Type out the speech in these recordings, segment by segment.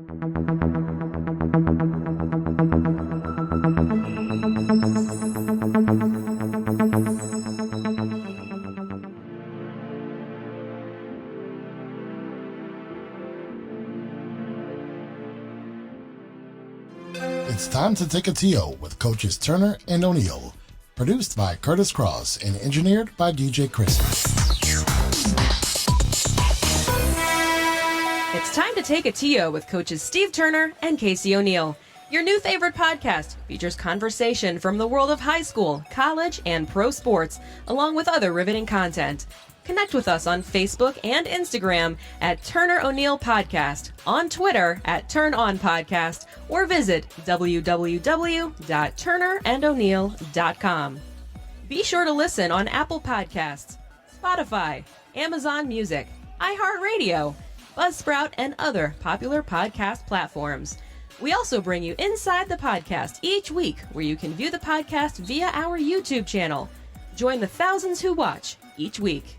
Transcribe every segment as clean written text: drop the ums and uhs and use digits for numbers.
It's time to take a TO with Coaches Turner and O'Neill. Produced by Kurtis Cross and engineered by DJ Krissy. It's time to take a TO with Coaches Steve Turner and Casey O'Neill. Your new favorite podcast features conversation from the world of high school, college, and pro sports, along with other riveting content. Connect with us on Facebook and Instagram at Turner O'Neill Podcast, on Twitter at Turn On Podcast, or visit www.turnerando'neill.com. Be sure to listen on Apple Podcasts, Spotify, Amazon Music, iHeartRadio, Buzzsprout, and other popular podcast platforms. We also bring you Inside the Podcast each week, where you can view the podcast via our YouTube channel. Join the thousands who watch each week.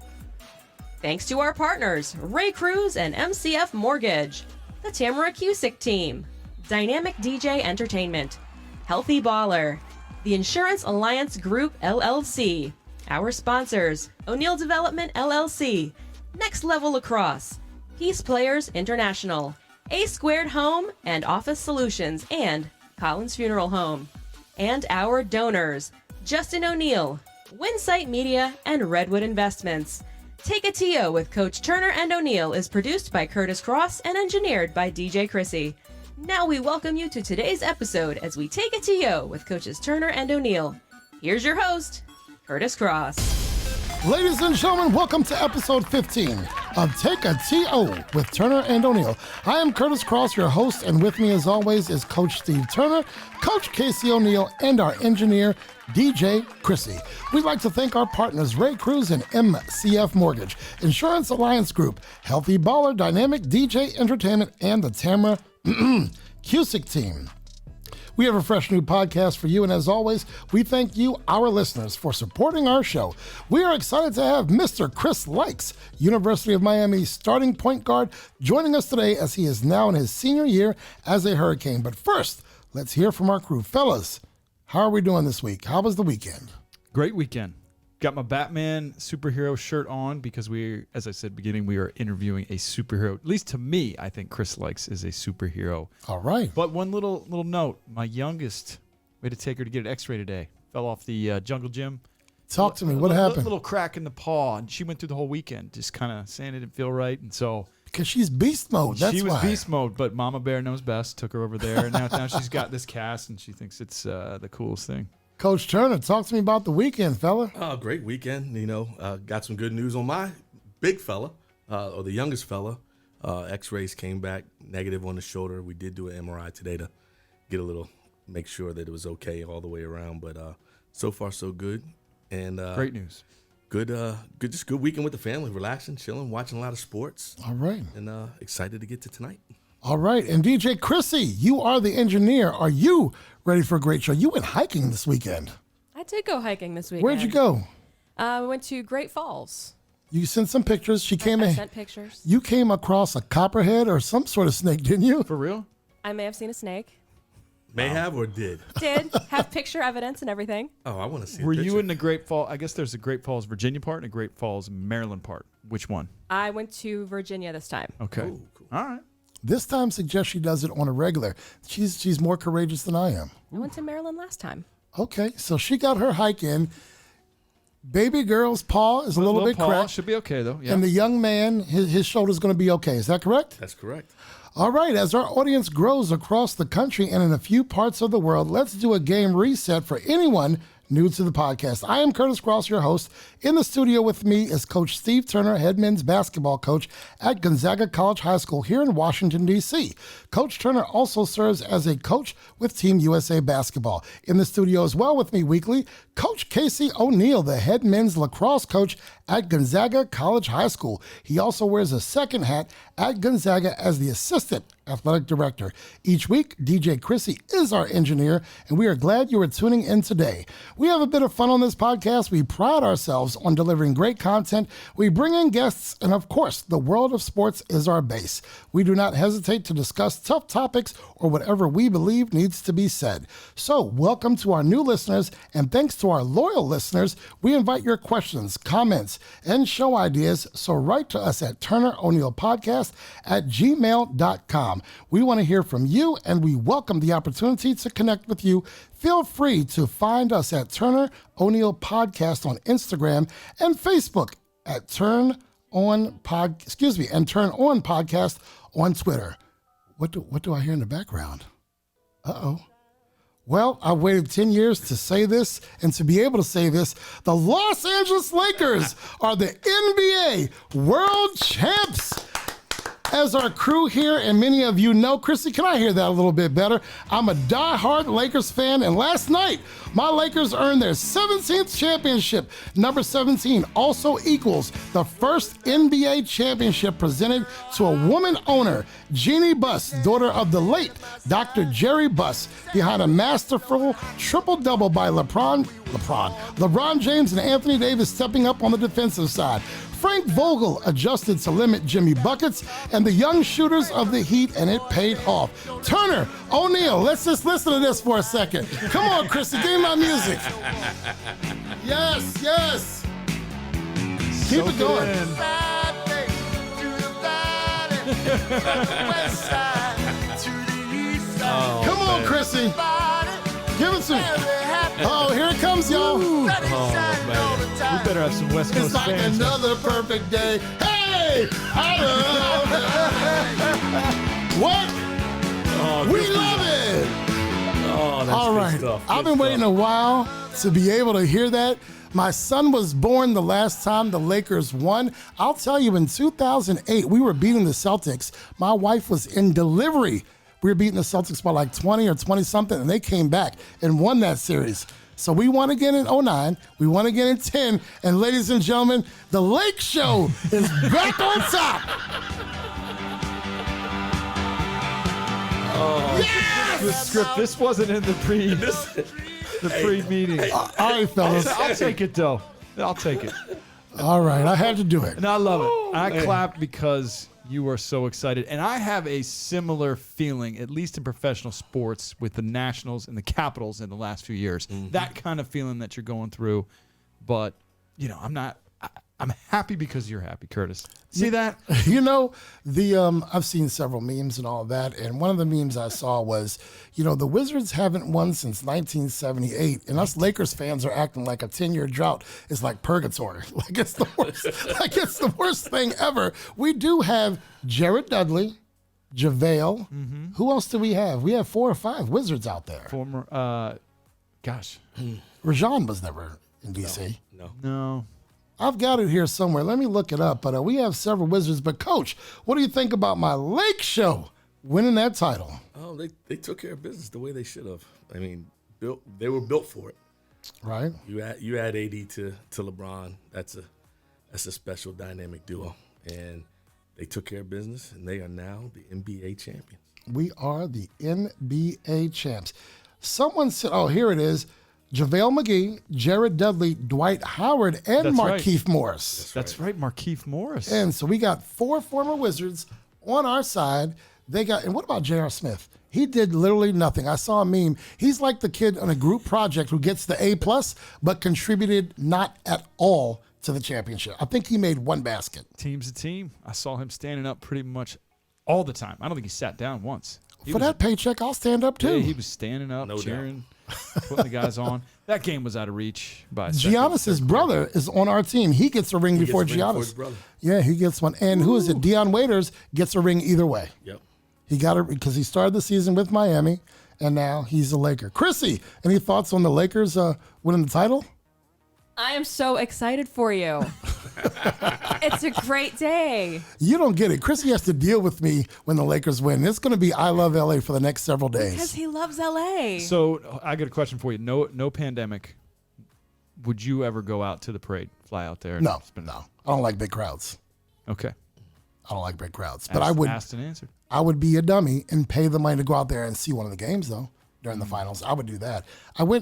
Thanks to our partners, Ray Cruz and MCF Mortgage, the Tamara Cusick Team, Dynamic DJ Entertainment, Healthy Baller, the Insurance Alliance Group LLC, our sponsors, O'Neill Development LLC, Next Level Lacrosse, Peace Players International, A Squared Home and Office Solutions, and Collins Funeral Home. And our donors, Justin O'Neill, Winsight Media, and Redwood Investments. Take a TO with Coach Turner and O'Neill is produced by Kurtis Cross and engineered by DJ Krissy. Now we welcome you to today's episode as we take a TO with Coaches Turner and O'Neill. Here's your host, Kurtis Cross. Ladies and gentlemen, welcome to episode 15 of Take a TO with Turner and O'Neill. I am Kurtis Cross, your host, and with me as always is Coach Steve Turner, Coach Casey O'Neill, and our engineer, DJ Krissy. We'd like to thank our partners, Ray Cruz and MCF Mortgage, Insurance Alliance Group, Healthy Baller, Dynamic DJ Entertainment, and the Tamara Cusick Team. We have a fresh new podcast for you, and as always, we thank you, our listeners, for supporting our show. We are excited to have Mr. Chris Lykes, University of Miami starting point guard, joining us today as he is now in his senior year as a Hurricane. But first, let's hear from our crew. Fellas, how are we doing this week? How was the weekend? Great weekend. Got my Batman superhero shirt on because we, as I said beginning, we are interviewing a superhero. At least to me, I think Chris Lykes is a superhero. All right. But one little note. My youngest, we had to take her to get an x-ray today. Fell off the jungle gym. Talk to me. What happened? A little crack in the paw. And she went through the whole weekend just kind of saying it didn't feel right. And so... Because she's beast mode. That's she was why. Beast mode, but Mama Bear knows best. Took her over there. And now she's got this cast, and she thinks it's the coolest thing. Coach Turner, talk to me about the weekend, fella. Great weekend. Got some good news on my big fella, or the youngest fella. X-rays came back negative on the shoulder. We did do an MRI today to make sure that it was okay all the way around. But so far, so good. And great news. Good weekend with the family, relaxing, chilling, watching a lot of sports. All right. And excited to get to tonight. All right. And DJ Krissy, you are the engineer. Are you ready for a great show? You went hiking this weekend. I did go hiking this weekend. Where'd you go? We went to Great Falls. You sent some pictures. I sent pictures. You came across a copperhead or some sort of snake, didn't you? For real? I may have seen a snake. May have or did? Did. Have picture evidence and everything. Oh, I want to see Were a picture. you in the Great Falls? I guess there's a Great Falls, Virginia part and a Great Falls, Maryland part. Which one? I went to Virginia this time. Okay. Ooh, cool. All right. This time suggests she does it on a regular. She's more courageous than I am. I went to Maryland last time. Okay, so she got her hike in. Baby girl's paw is a little bit paw. cracked. Should be okay, though. Yeah. And the young man, his shoulder's going to be okay. Is that correct? That's correct. All right, as our audience grows across the country and in a few parts of the world, let's do a game reset for anyone new to the podcast. I am Kurtis Cross, your host. In the studio with me is Coach Steve Turner, head men's basketball coach at Gonzaga College High School here in Washington, D.C. Coach Turner also serves as a coach with Team USA Basketball. In the studio as well with me weekly, Coach Casey O'Neill, the head men's lacrosse coach at Gonzaga College High School. He also wears a second hat at Gonzaga as the assistant athletic director. Each week, DJ Krissy is our engineer, and we are glad you are tuning in today. We have a bit of fun on this podcast. We pride ourselves on delivering great content. We bring in guests, and of course, the world of sports is our base. We do not hesitate to discuss tough topics or whatever we believe needs to be said. So, welcome to our new listeners, and thanks to our loyal listeners, we invite your questions, comments, and show ideas. So write to us at turneroneilpodcast@gmail.com. We want to hear from you, and we welcome the opportunity to connect with you. Feel free to find us at Turner O'Neill Podcast on Instagram and Facebook at Turn On Podcast on Twitter. What do I hear in the background? Uh-oh. Well, I waited 10 years to say this and to be able to say this. The Los Angeles Lakers are the NBA World Champs. As our crew here, and many of you know, Krissy, can I hear that a little bit better? I'm a diehard Lakers fan, and last night, my Lakers earned their 17th championship. Number 17 also equals the first NBA championship presented to a woman owner, Jeannie Buss, daughter of the late Dr. Jerry Buss, behind a masterful triple-double by LeBron James and Anthony Davis stepping up on the defensive side. Frank Vogel adjusted to limit Jimmy buckets and the young shooters of the Heat, and it paid off. Turner O'Neill, let's just listen to this for a second. Come on, Krissy, give me my music. Yes. Keep it going. Come on, Krissy. Give it to me. Oh, here it comes, y'all. Oh, man. We better have some West Coast It's like fans. another perfect day. Hey! I love it. What? We love it. Oh, that's All good right. stuff. I've Good been waiting a while to be able to hear that. My son was born the last time the Lakers won. I'll tell you, in 2008, we were beating the Celtics. My wife was in delivery. We were beating the Celtics by like 20 or 20-something, and they came back and won that series. So we won again in 09. We won again in 10. And ladies and gentlemen, the Lake Show is back on top. Yes! The script. This wasn't in the pre-meeting. All right, fellas. I'll take it, though. I'll take it. All right, I had to do it. And I love it. I clap because you are so excited. And I have a similar feeling, at least in professional sports, with the Nationals and the Capitals in the last few years. Mm-hmm. That kind of feeling that you're going through. But, I'm happy because you're happy, Kurtis. See that? You know, I've seen several memes and all that, and one of the memes I saw was, the Wizards haven't won since 1978, and us Lakers fans are acting like a 10-year drought is like purgatory. Like it's the worst. Like it's the worst thing ever. We do have Jared Dudley, JaVale. Mm-hmm. Who else do we have? We have 4 or 5 Wizards out there. Former, Rajon was never in DC. No. I've got it here somewhere. Let me look it up. But we have several Wizards. But, Coach, what do you think about my Lake Show winning that title? Oh, they took care of business the way they should have. I mean, they were built for it. Right. You add AD to LeBron. That's a special dynamic duo, and they took care of business, and they are now the NBA champions. We are the NBA champs. Someone said, oh, here it is. JaVale McGee, Jared Dudley, Dwight Howard, and That's Markieff Morris. That's right, Markieff Morris. And so we got 4 former Wizards on our side. And what about J.R. Smith? He did literally nothing. I saw a meme. He's like the kid on a group project who gets the A+, but contributed not at all to the championship. I think he made 1 basket. Team's a team. I saw him standing up pretty much all the time. I don't think he sat down once. For that paycheck, I'll stand up too. Yeah, he was standing up, cheering, putting the guys on. That game was out of reach by a second. Giannis's brother is on our team. He gets a ring before Giannis. Yeah, he gets one. And who is it? Dion Waiters gets a ring either way. Yep. He got it because he started the season with Miami, and now he's a Laker. Krissy, any thoughts on the Lakers winning the title? I am so excited for you. It's a great day. You don't get it. Krissy has to deal with me when the Lakers win. It's going to be I love LA for the next several days. Because he loves LA. So I got a question for you. No pandemic. would you ever go out to the parade, fly out there? No. I don't like big crowds. Okay. I don't like big crowds. But I would asked and answered. I would be a dummy and pay the money to go out there and see one of the games, though, during the finals. I would do that.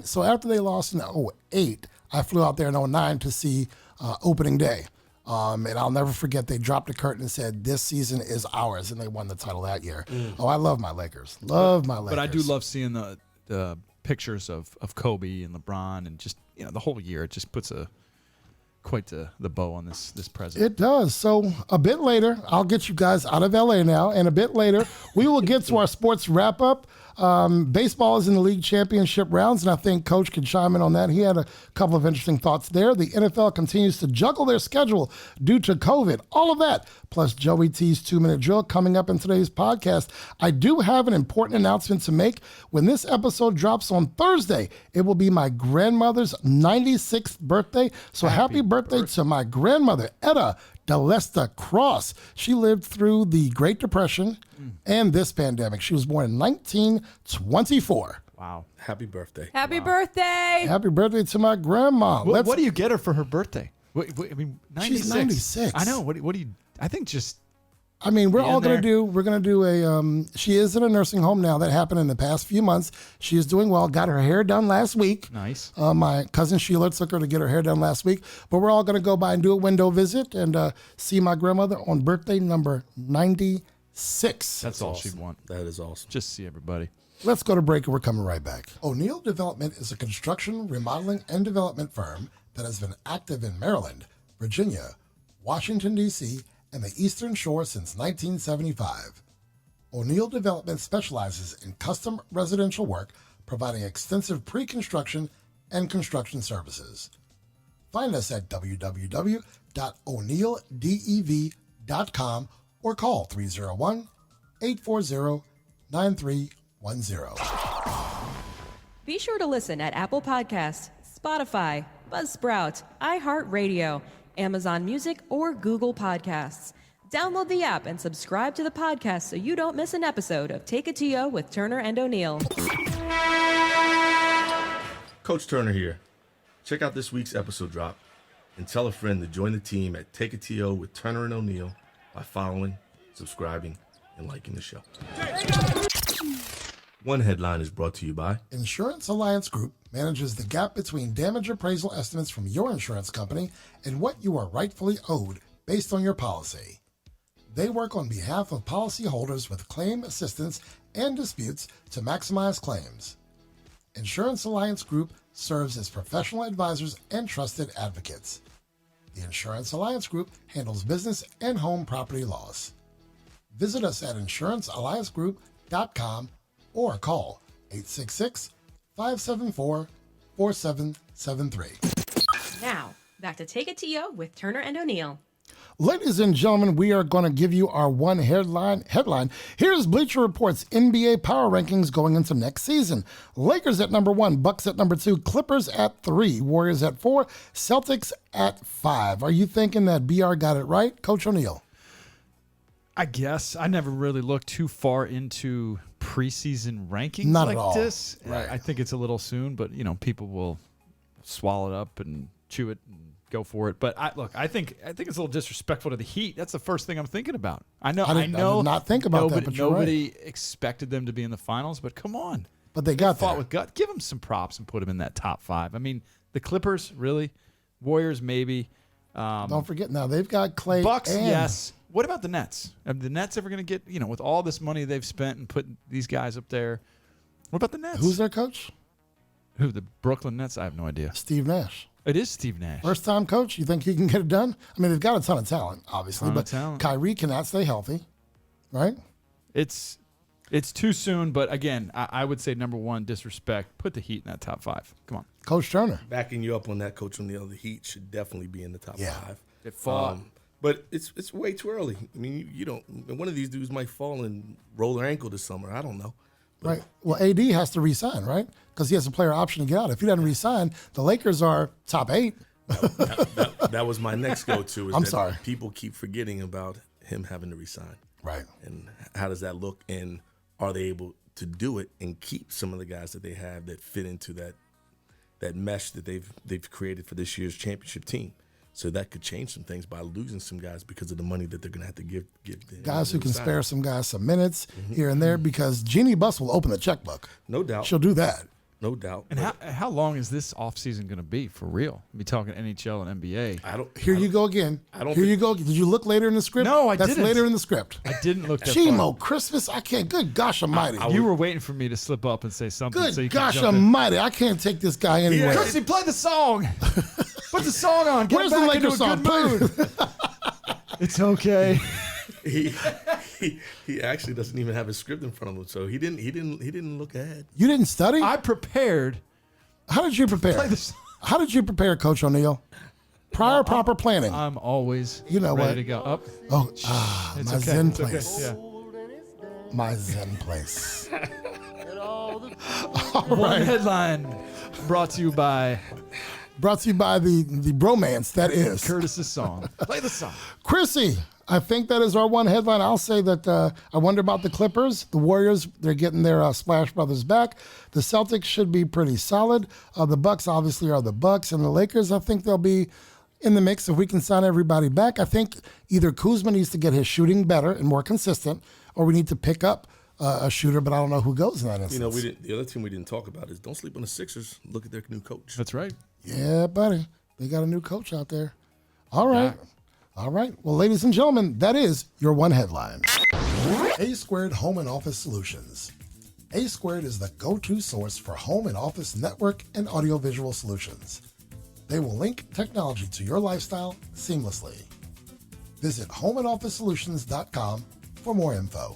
So after they lost in 2008, I flew out there in 2009 to see opening day. And I'll never forget, they dropped the curtain and said, this season is ours, and they won the title that year. Oh, I love my Lakers. But I do love seeing the pictures of Kobe and LeBron and just, the whole year. It just puts quite the bow on this present. It does. So a bit later, I'll get you guys out of LA now, and a bit later, we will get to our sports wrap-up. Baseball is in the league championship rounds, and I think Coach can chime in on that. He had a couple of interesting thoughts there. The NFL continues to juggle their schedule due to COVID. All of that, plus Joey T's 2-minute drill coming up in today's podcast. I do have an important announcement to make. When this episode drops on Thursday, it will be my grandmother's 96th birthday. So happy birthday to my grandmother, Etta Delesta Cross. She lived through the Great Depression and this pandemic. She was born in 1924. Wow. Happy birthday. Happy birthday. Happy birthday to my grandma. What do you get her for her birthday? I mean, 96. She's 96. I know. What do you? I think just. We're all going to do a, she is in a nursing home now. That happened in the past few months. She is doing well. Got her hair done last week. Nice. My cousin Sheila took her to get her hair done last week. But we're all going to go by and do a window visit and see my grandmother on birthday number 96. That's all she'd want. That is awesome. Just see everybody. Let's go to break and we're coming right back. O'Neill Development is a construction, remodeling, and development firm that has been active in Maryland, Virginia, Washington, D.C., and the Eastern Shore since 1975. O'Neill Development specializes in custom residential work, providing extensive pre-construction and construction services. Find us at www.o'neilldev.com or call 301-840-9310. Be sure to listen at Apple Podcasts, Spotify, Buzzsprout, iHeartRadio, Amazon Music, or Google Podcasts. Download the app and subscribe to the podcast so you don't miss an episode of Take It To You with Turner and O'Neill. Coach Turner here. Check out this week's episode drop and tell a friend to join the team at Take It To You with Turner and O'Neill by following, subscribing, and liking the show. One headline is brought to you by Insurance Alliance Group manages the gap between damage appraisal estimates from your insurance company and what you are rightfully owed based on your policy. They work on behalf of policyholders with claim assistance and disputes to maximize claims. Insurance Alliance Group serves as professional advisors and trusted advocates. The Insurance Alliance Group handles business and home property loss. Visit us at insurancealliancegroup.com or call 866-574-4773. Now, back to Take It To You with Turner and O'Neill. Ladies and gentlemen, we are going to give you our one headline. Here's Bleacher Report's NBA power rankings going into next season. Lakers at number 1, Bucks at number 2, Clippers at 3, Warriors at 4, Celtics at 5. Are you thinking that BR got it right, Coach O'Neill? I guess I never really looked too far into preseason rankings Not like at all. this. Right. I think it's a little soon, but people will swallow it up and chew it and go for it. But I think it's a little disrespectful to the Heat. That's the first thing I'm thinking about. I know. I did not think about that, but you're nobody right. expected them to be in the finals. But come on, But they got fought there. with gut. Give them some props and put them in that top 5. I mean, the Clippers really, Warriors maybe. Don't forget now they've got Clay. Bucks, and yes. What about the Nets? Are the Nets ever going to get, with all this money they've spent and put these guys up there? What about the Nets? Who's their coach? Who? The Brooklyn Nets? I have no idea. Steve Nash. It is Steve Nash. First time coach. You think he can get it done? I mean, they've got a ton of talent, obviously, Ton of but talent. Kyrie cannot stay healthy, right? It's too soon, but again, I would say number 1, disrespect. Put the Heat in that top 5. Come on. Coach Turner. backing you up on that, Coach O'Neill. The Heat should definitely be in the top 5. It fought. But it's way too early. I mean, you don't. One of these dudes might fall and roll their ankle this summer. I don't know. But Right. Well, AD has to resign, right? Because he has a player option to get out. If he doesn't resign, the Lakers are top 8. that was my next go-to. I'm sorry. People keep forgetting about him having to resign. Right. And how does that look? And are they able to do it and keep some of the guys that they have that fit into that mesh that they've created for this year's championship team. So that could change some things by losing some guys because of the money that they're going to have to give them. Guys who can spare some guys some minutes here and there, because Jeannie Buss will open the checkbook. No doubt. She'll do that. No doubt. And how long is this offseason going to be for real? Be talking NHL and NBA. Here you go again. Here you go. Did you look later in the script? No, I That's didn't. later in the script. I didn't look that Chemo, far. Christmas, I can't. Good gosh almighty. You were waiting for me to slip up and say something. Good so you gosh could jump in. almighty. I can't take this guy anywhere. Krissy, play the song. Put the song on. Get Where's the back Lakers into a song? good mood. It's okay. He actually doesn't even have his script in front of him, so he didn't look ahead. You didn't study? I prepared. How did you prepare? Play the song. How did you prepare, Coach O'Neal? Prior proper planning. I'm always You know ready what? to go. Up. Oh, It's my okay. Zen It's okay. place. Yeah. My Zen place. One headline brought to you by Brought to you by the bromance that is Kurtis's song. Play the song. Krissy. I think that is our one headline. I'll say that I wonder about the Clippers. The Warriors, they're getting their Splash Brothers back. The Celtics should be pretty solid. The Bucks obviously are the Bucks. And the Lakers, I think they'll be in the mix if we can sign everybody back. I think either Kuzma needs to get his shooting better and more consistent, or we need to pick up a shooter, but I don't know who goes in that instance. The other team we didn't talk about is don't sleep on the Sixers. Look at their new coach. That's right. Yeah, buddy. They got a new coach out there. All right. All right. Well, ladies and gentlemen, that is your one headline. A Squared Home and Office Solutions. A Squared is the go-to source for home and office network and audiovisual solutions. They will link technology to your lifestyle seamlessly. Visit homeandofficesolutions.com for more info.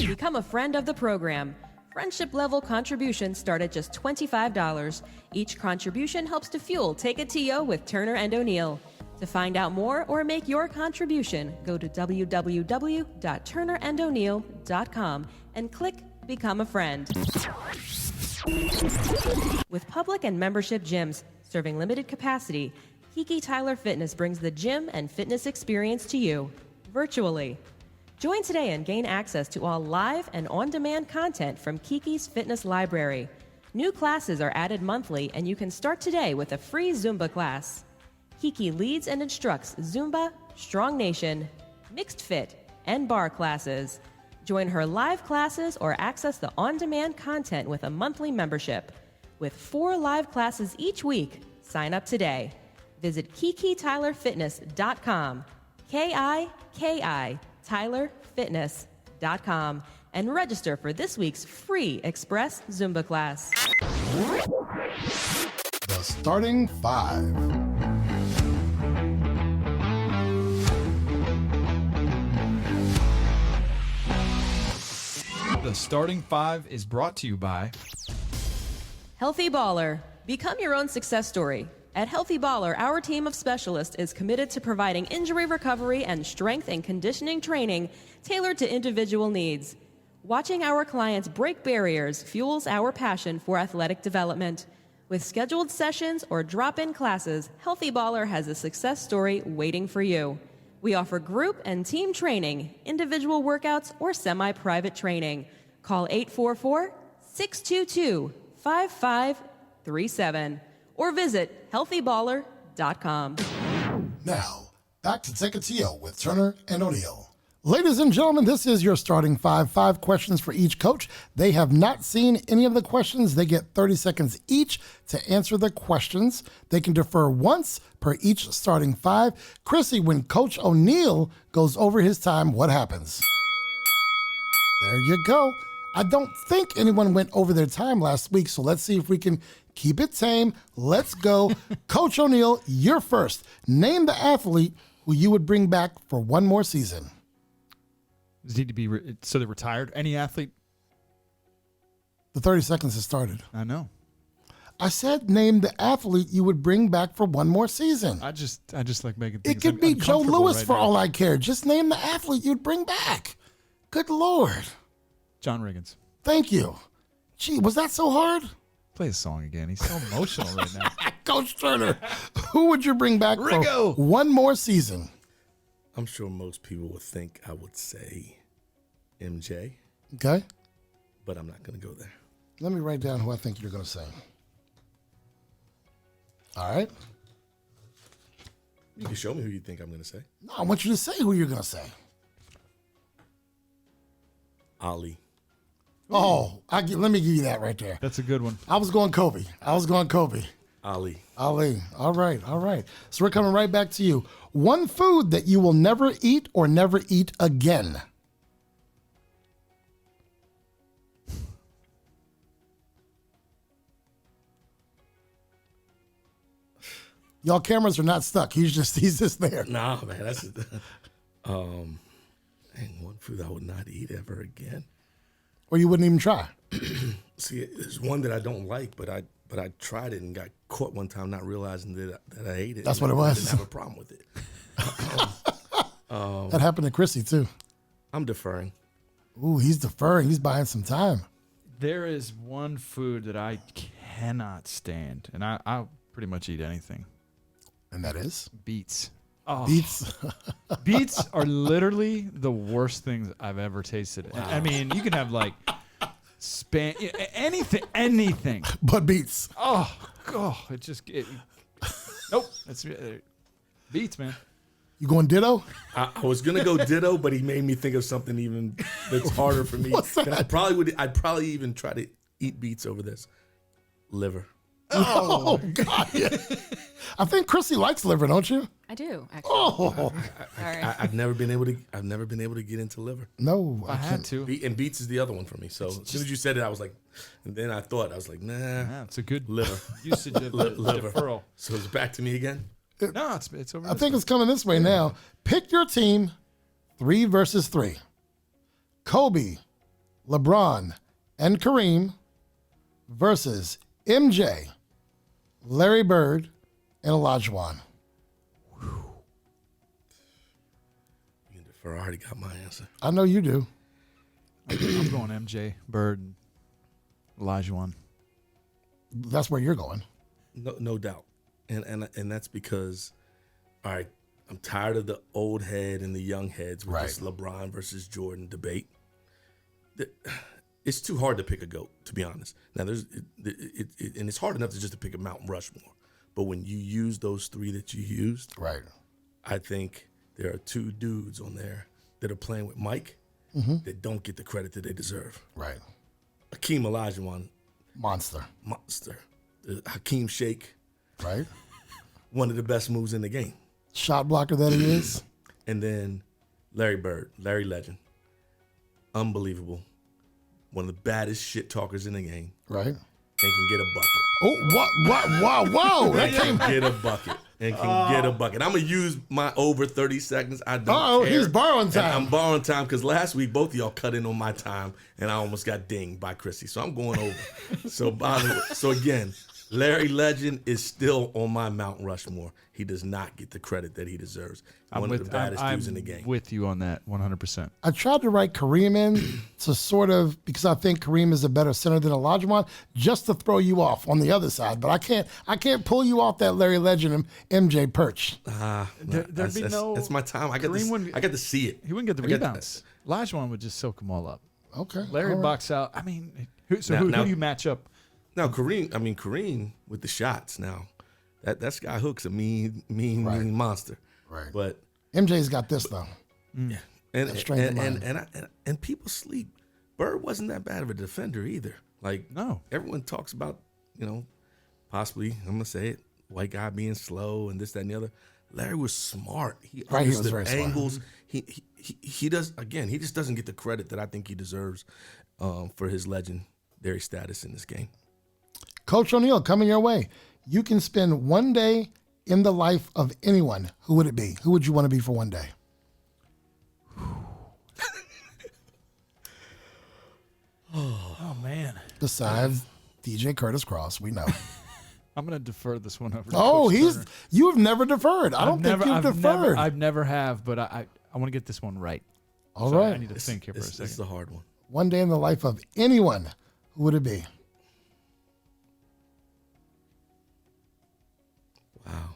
Become a friend of the program. Friendship level contributions start at just $25. Each contribution helps to fuel Take a TO with Turner and O'Neill. To find out more or make your contribution, go to www.turnerando'neill.com and click Become a Friend. With public and membership gyms serving limited capacity, Kiki Tyler Fitness brings the gym and fitness experience to you virtually. Join today and gain access to all live and on-demand content from Kiki's Fitness Library. New classes are added monthly, and you can start today with a free Zumba class. Kiki leads and instructs Zumba, Strong Nation, Mixed Fit, and Bar classes. Join her live classes or access the on-demand content with a monthly membership. With 4 live classes each week, sign up today. Visit KikiTylerFitness.com, K-I-K-I, TylerFitness.com, and register for this week's free Express Zumba class. The starting 5. The starting 5 is brought to you by Healthy Baller. Become your own success story. At Healthy Baller, our team of specialists is committed to providing injury recovery and strength and conditioning training tailored to individual needs. Watching our clients break barriers fuels our passion for athletic development. With scheduled sessions or drop-in classes, Healthy Baller has a success story waiting for you. We offer group and team training, individual workouts, or semi-private training. Call 844-622-5537 or visit healthyballer.com. Now, back to Take a TO with Turner and O'Neill. Ladies and gentlemen, this is your starting 5. 5 questions for each coach. They have not seen any of the questions. They get 30 seconds each to answer the questions. They can defer once per each starting 5. Krissy, when Coach O'Neill goes over his time, what happens? There you go. I don't think anyone went over their time last week, so let's see if we can keep it tame. Let's go. Coach O'Neill, you're first. Name the athlete who you would bring back for one more season. Does need to be so they're retired? Any athlete? The 30 seconds has started. I know. I said name the athlete you would bring back for one more season. I just like making things. It could be Joe uncomfortable Lewis right for now. all I care. Just name the athlete you'd bring back. Good Lord. John Riggins. Thank you. Gee, was that so hard? Play the song again. He's so emotional right now. Coach Turner, who would you bring back Riggo. for one more season? I'm sure most people would think I would say MJ, Okay. but I'm not going to go there. Let me write down who I think you're going to say. All right. You can show me who you think I'm going to say. No, I want you to say who you're going to say. Ali. Oh, let me give you that right there. That's a good one. I was going Kobe. Ali. All right. So we're coming right back to you. One food that you will never eat or never eat again. Y'all cameras are not stuck. He's just there. Nah, man, that's one food I would not eat ever again. Or you wouldn't even try. See, there's one that I don't like, but I tried it and got caught one time not realizing that I ate it. That's what it was. I didn't have a problem with it. That happened to Krissy too. I'm deferring. Ooh, he's deferring. He's buying some time. There is one food that I cannot stand, and I'll pretty much eat anything. And that is? Beets. Oh. Beets. Beets are literally the worst things I've ever tasted. Wow. I mean, you can have like anything. But beets. Oh, nope. That's beets, man. You going ditto? I was gonna go ditto, but he made me think of something even that's harder for me. What's that? I'd probably even try to eat beets over this. Liver. Oh God! Yeah. I think Krissy likes liver, don't you? I do, actually. Oh, Sorry. I've never been able to get into liver. no, I had to. And beets is the other one for me. So as soon as you said it, I was like, and then I was like, nah, Yeah, it's a good liver. usage of the Liver. deferral. So it's back to me again. No, it's over. I think it's coming this way now. Pick your team, 3 versus 3. Kobe, LeBron, and Kareem versus MJ, Larry Bird, and Olajuwon. I already got my answer. I know you do. I'm going MJ, Bird, and Olajuwon. That's where you're going. No doubt. And that's because, all right, I'm tired of the old head and the young heads with this LeBron versus Jordan debate. It's too hard to pick a GOAT, to be honest. Now, and it's hard enough to pick a Mount Rushmore. But when you use those 3 that you used, I think there are 2 dudes on there that are playing with Mike that don't get the credit that they deserve. Right. Hakeem Olajuwon. Monster. The Hakeem Shake. Right. One of the best moves in the game. Shot blocker that he is. And then Larry Bird, Larry Legend. Unbelievable. One of the baddest shit talkers in the game. Right. And can get a bucket. Oh, whoa. That came. Get a bucket. And can get a bucket. I'm going to use my over 30 seconds. I don't care. He's borrowing time. And I'm borrowing time because last week both of y'all cut in on my time and I almost got dinged by Krissy. So I'm going over. So again, Larry Legend is still on my Mount Rushmore. He does not get the credit that he deserves. One of the baddest dudes in the game. I'm with you on that 100%. I tried to write Kareem in to sort of, because I think Kareem is a better center than Olajuwon, just to throw you off on the other side. But I can't pull you off that Larry Legend and MJ perch. There'd be no. That's my time. I got to see it. He wouldn't get the rebounds. Olajuwon would just soak them all up. Okay. Larry box out. I mean, who do you match up? Now Kareem with the shots. Now that Sky Hook's a mean monster. Right. But MJ's got this though. Yeah. And people sleep. Bird wasn't that bad of a defender either. Like, no. Everyone talks about, possibly, I'm gonna say it, white guy being slow and this, that, and the other. Larry was smart. He understood angles. Smart. He does, again, he just doesn't get the credit that I think he deserves for his legendary status in this game. Coach O'Neal, coming your way. You can spend one day in the life of anyone. Who would it be? Who would you want to be for one day? Oh, man. Besides DJ Kurtis Cross, we know. I'm going to defer this one over to Coach Turner. You have never deferred. I don't think you've deferred. I've never have, but I want to get this one right. All right. I need to think here for a second. This is a hard one. One day in the life of anyone. Who would it be? Wow.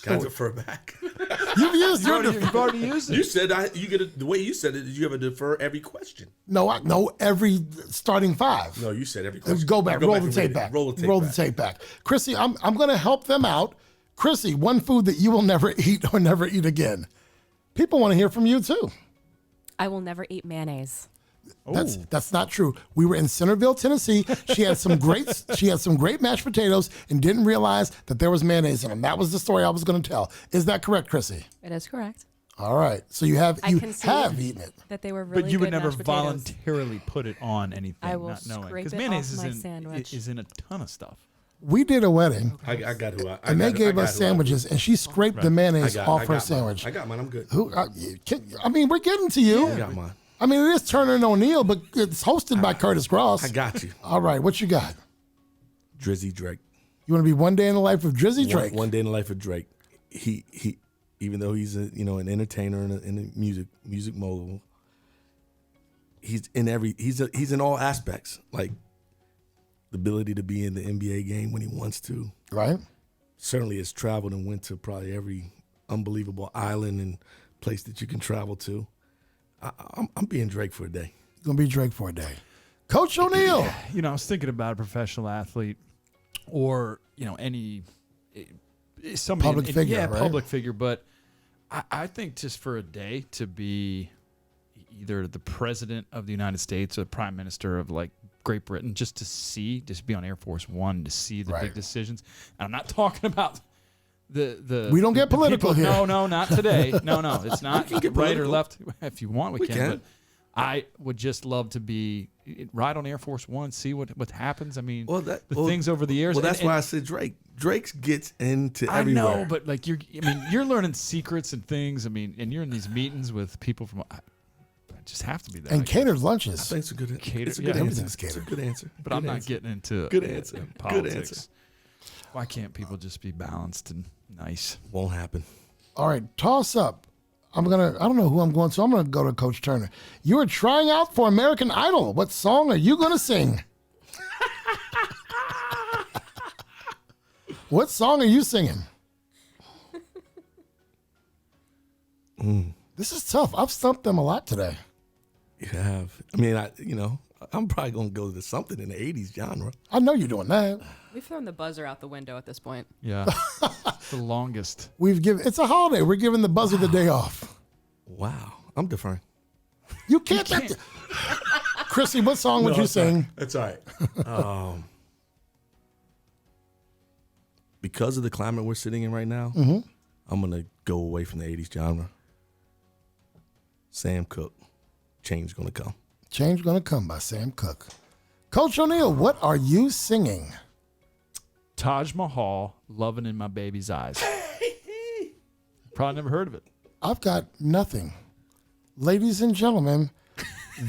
Can I defer back? You've used your You've already used it. You said you get the way you said it. You have to defer every question. No, I know every starting five. No, you said every question. Go back. Roll the and tape read it. back. Roll the tape back. Krissy, I'm going to help them out. Krissy, one food that you will never eat or never eat again. People want to hear from you too. I will never eat mayonnaise. That's not true. We were in Centerville, Tennessee. She had some great mashed potatoes and didn't realize that there was mayonnaise in them. That was the story I was going to tell. Is that correct, Krissy? It is correct. All right. So you have eaten it. That they were really But you would good never mashed potatoes. voluntarily put it on anything, I will not knowing. scrape Because it mayonnaise off my sandwich. is in a ton of stuff. We did a wedding, I got who I and they gave us sandwiches, and she scraped the mayonnaise off her mine. sandwich. I got mine. I'm good. I mean, we're getting to you. I got mine. I mean, it is Turner and O'Neill, but it's hosted by Kurtis Cross. I got you. All right, what you got? Drizzy Drake. You want to be one day in the life of Drizzy Drake? One day in the life of Drake. He even though he's an entertainer and a music mogul, he's in all aspects. Like the ability to be in the NBA game when he wants to. Right. Certainly has traveled and went to probably every unbelievable island and place that you can travel to. I'm being Drake for a day. Gonna be Drake for a day. Coach O'Neill. I was thinking about a professional athlete or, any somebody Public figure, right? public figure. But I think just for a day to be either the president of the United States or the prime minister of like Great Britain, just to be on Air Force One, to see the big decisions. And I'm not talking about the We don't get political people, here. No, not today. No, it's not can get right or political. left. If you want, we can. But I would just love to be ride on Air Force One, see what happens. I mean, things over the years. Well, that's why I said Drake. Drake gets into everywhere. I know, but like you're learning secrets and things. I mean, and you're in these meetings with people from. I just have to be there. And catered lunches. I think it's a good answer. Catered, It's a good answer. everything's catered. It's a good answer. But Good I'm not answer. getting into Good answer. politics. Good answer. Why can't people just be balanced and nice? Won't happen. All right, toss up. I don't know who I'm going to. I'm going to go to Coach Turner. You are trying out for American Idol. What song are you going to sing? What song are you singing? This is tough. I've stumped them a lot today. You have. I mean, I'm probably going to go to something in the 80s genre. I know you're doing that. We've thrown the buzzer out the window at this point. Yeah, the longest. It's a holiday. We're giving the buzzer the day off. Wow. I'm deferring. You can't. Krissy, what song would you sing? That's all right. Because of the climate we're sitting in right now, I'm going to go away from the 80s genre. Sam Cooke, Change Gonna Come. Change Gonna Come by Sam Cooke. Coach O'Neill, what are you singing? Taj Mahal, Lovin' in My Baby's Eyes. Probably never heard of it. I've got nothing. Ladies and gentlemen,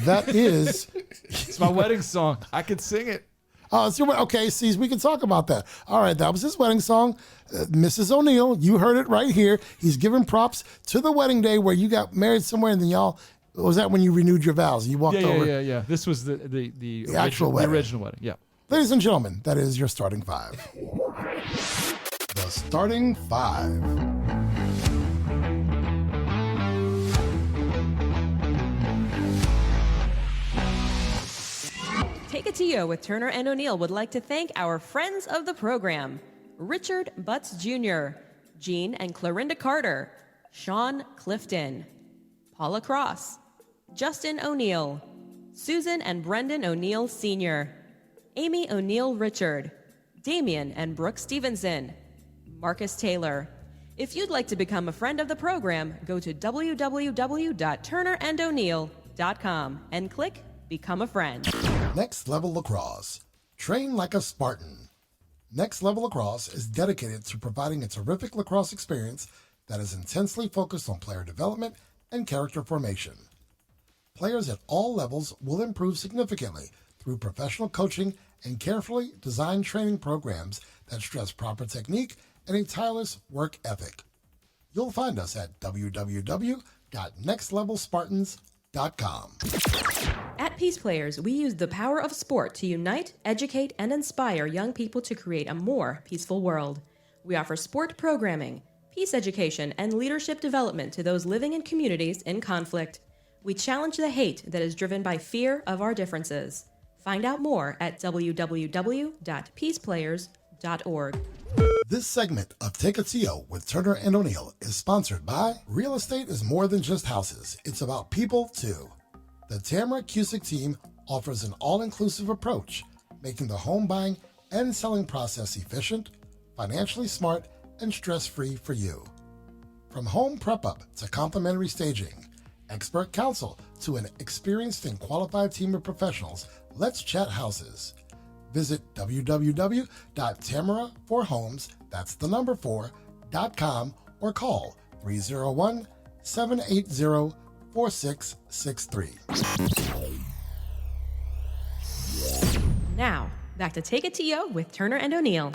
that is... It's my wedding song. I could sing it. Oh, it's your, okay, see, we can talk about that. All right, that was his wedding song. Mrs. O'Neill, you heard it right here. He's giving props to the wedding day where you got married somewhere and then y'all... Was that when you renewed your vows? You walked over? Yeah. This was the actual wedding. The original wedding, yeah. Ladies and gentlemen, that is your starting five. The starting five. Take a TO with Turner and O'Neill would like to thank our friends of the program: Richard Butts Jr., Jean and Clorinda Carter, Sean Clifton, Paula Cross, Justin O'Neill, Susan and Brendan O'Neill Sr., Amy O'Neill Richard, Damian and Brooke Stevenson, Marcus Taylor. If you'd like to become a friend of the program, go to www.turnerando'neill.com and click Become a Friend. Next Level Lacrosse. Train like a Spartan. Next Level Lacrosse is dedicated to providing a terrific lacrosse experience that is intensely focused on player development and character formation. Players at all levels will improve significantly through professional coaching and carefully designed training programs that stress proper technique and a tireless work ethic. You'll find us at www.nextlevelspartans.com. At Peace Players, we use the power of sport to unite, educate, and inspire young people to create a more peaceful world. We offer sport programming, peace education, and leadership development to those living in communities in conflict. We challenge the hate that is driven by fear of our differences. Find out more at www.peaceplayers.org. This segment of Take a TO with Turner and O'Neill is sponsored by Real Estate is more than just houses. It's about people, too. The Tamara Cusick team offers an all-inclusive approach, making the home buying and selling process efficient, financially smart, and stress-free for you. From home prep-up to complimentary staging, expert counsel to an experienced and qualified team of professionals, let's chat houses. Visit www.tamaraforhomes, that's the number 4.com, or call 301-780-4663. Now, back to Take a TO with Turner and O'Neill.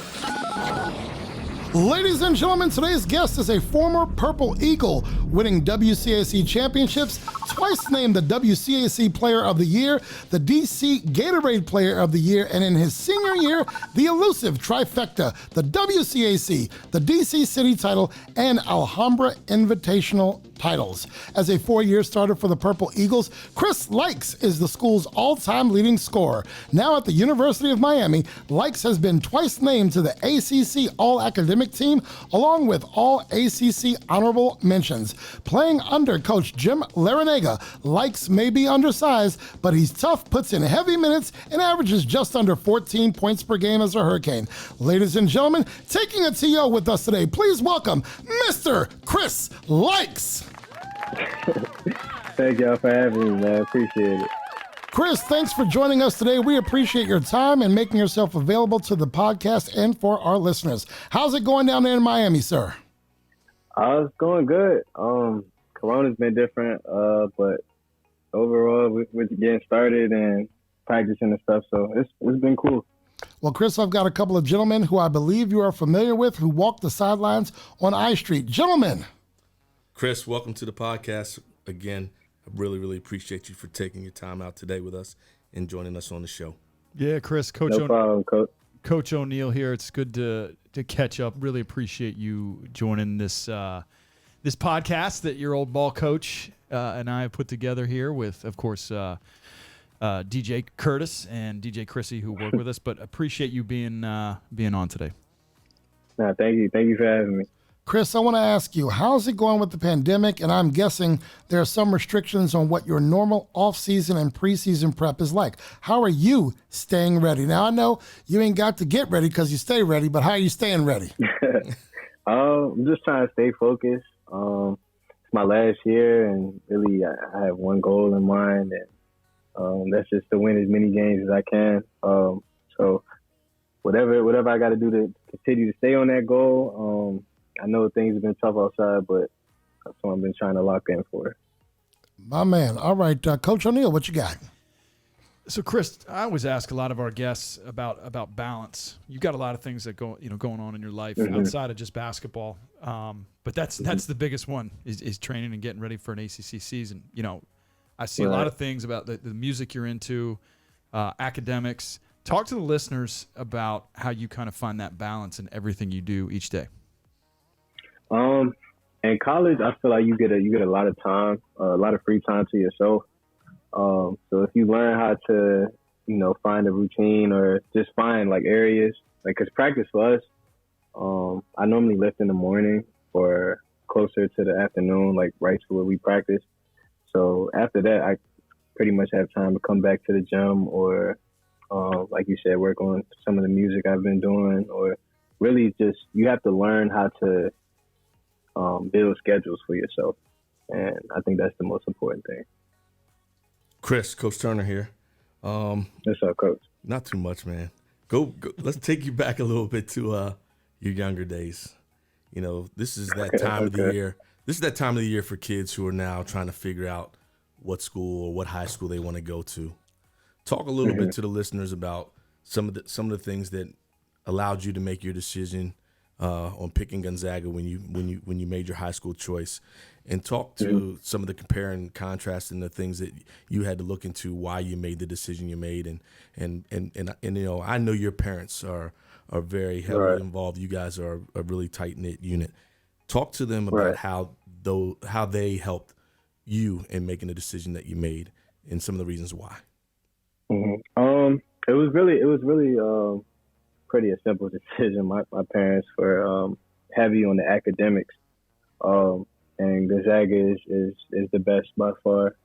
Ladies and gentlemen, today's guest is a former Purple Eagle, winning WCAC championships, twice named the WCAC Player of the Year, the DC Gatorade Player of the Year, and in his senior year, the elusive trifecta, the WCAC, the DC City title, and Alhambra Invitational titles. As a four-year starter for the Purple Eagles, Chris Lykes is the school's all-time leading scorer. Now at the University of Miami, Lykes has been twice named to the ACC All-Academic Team, along with all ACC honorable mentions. Playing under Coach Jim Larinaga, Lykes may be undersized, but he's tough, puts in heavy minutes, and averages just under 14 points per game as a Hurricane. Ladies and gentlemen, taking a TO with us today, please welcome Mr. Chris Lykes. Thank y'all for having me, man. Appreciate it. Chris, thanks for joining us today. We appreciate your time and making yourself available to the podcast and for our listeners. How's it going down there in Miami, sir? It's going good. Corona's been different, but overall we're getting started and practicing and stuff, so it's been cool. Well, Chris, I've got a couple of gentlemen who I believe you are familiar with who walk the sidelines on I Street. Gentlemen. Chris, welcome to the podcast again. I really, really appreciate you for taking your time out today with us and joining us on the show. Yeah, Chris, Coach No problem, Coach. Coach O'Neill here. It's good to catch up. Really appreciate you joining this this podcast that your old ball coach and I put together here with, of course, DJ Kurtis and DJ Krissy who work with us. But appreciate you being on today. No, thank you. Thank you for having me. Chris, I want to ask you, how's it going with the pandemic? And I'm guessing there are some restrictions on what your normal off-season and preseason prep is like. How are you staying ready? Now, I know you ain't got to get ready because you stay ready, but how are you staying ready? I'm just trying to stay focused. It's my last year, and really I have one goal in mind, and that's just to win as many games as I can. So whatever I got to do to continue to stay on that goal, I know things have been tough outside, but that's what I've been trying to lock in for. My man. All right, Coach O'Neill, what you got? So, Chris, I always ask a lot of our guests about balance. You got a lot of things that going on in your life outside of just basketball, but that's the biggest one is training and getting ready for an ACC season. You know, I see a lot of things about the music you're into, academics. Talk to the listeners about how you kind of find that balance in everything you do each day. In college, I feel like you get a lot of time, a lot of free time to yourself. So if you learn how to, find a routine or just find like areas, like, cause practice for us, I normally lift in the morning or closer to the afternoon, like right to where we practice. So after that, I pretty much have time to come back to the gym or, like you said, work on some of the music I've been doing, or really just, you have to learn how to build schedules for yourself. And I think that's the most important thing. Chris, Coach Turner here. What's up, Coach? Not too much, man. Go. Let's take you back a little bit to your younger days. This is that time of the year. This is that time of the year for kids who are now trying to figure out what school or what high school they want to go to. Talk a little bit to the listeners about some of the things that allowed you to make your decision on picking Gonzaga when you made your high school choice, and talk to some of the compare and contrast and the things that you had to look into why you made the decision you made, and I know your parents are very heavily involved. You guys are a really tight knit unit. Talk to them about Right. how they helped you in making the decision that you made and some of the reasons why. It was really pretty a simple decision. My parents were heavy on the academics, and Gonzaga is the best by far,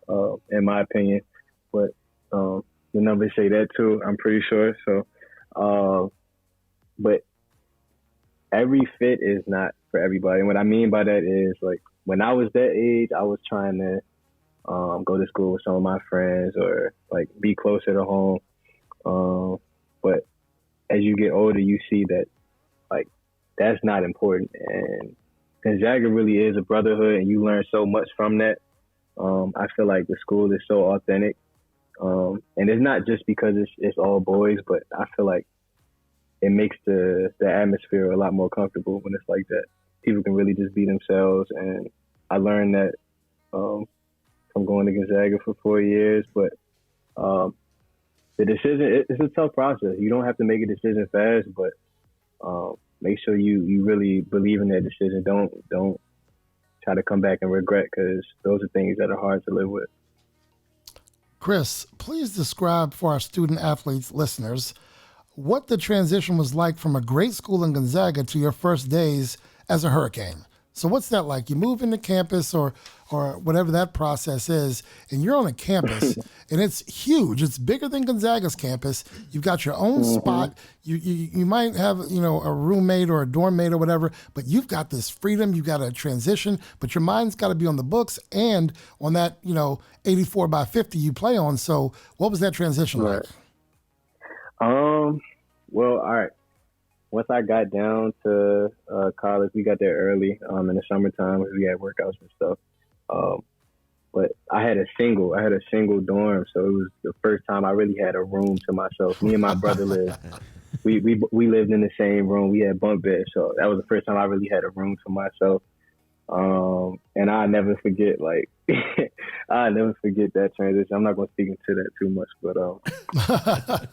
in my opinion. But the numbers say that too, I'm pretty sure. So, but every fit is not for everybody. And what I mean by that is, like, when I was that age, I was trying to go to school with some of my friends or like be closer to home. But as you get older, you see that like that's not important. And Gonzaga really is a brotherhood, and you learn so much from that. I feel like the school is so authentic, and it's not just because it's all boys, but I feel like it makes the atmosphere a lot more comfortable when it's like that. People can really just be themselves, and I learned that from going to Gonzaga for 4 years. But the decision, it's a tough process. You don't have to make a decision fast, but make sure you really believe in that decision. Don't try to come back and regret, because those are things that are hard to live with. Chris, please describe for our student athletes listeners what the transition was like from a great school in Gonzaga to your first days as a Hurricane. So what's that like? You move into campus or whatever that process is, and you're on a campus, and it's huge. It's bigger than Gonzaga's campus. You've got your own spot. You might have, a roommate or a dorm mate or whatever, but you've got this freedom. You've got a transition, but your mind's got to be on the books and on that, 84 by 50 you play on. So what was that transition like? Well, all right. Once I got down to college, we got there early in the summertime because we had workouts and stuff. But I had a single dorm, so it was the first time I really had a room to myself. Me and my brother lived. We lived in the same room. We had bunk beds, so that was the first time I really had a room to myself. And I never forget, that transition. I'm not going to speak into that too much, but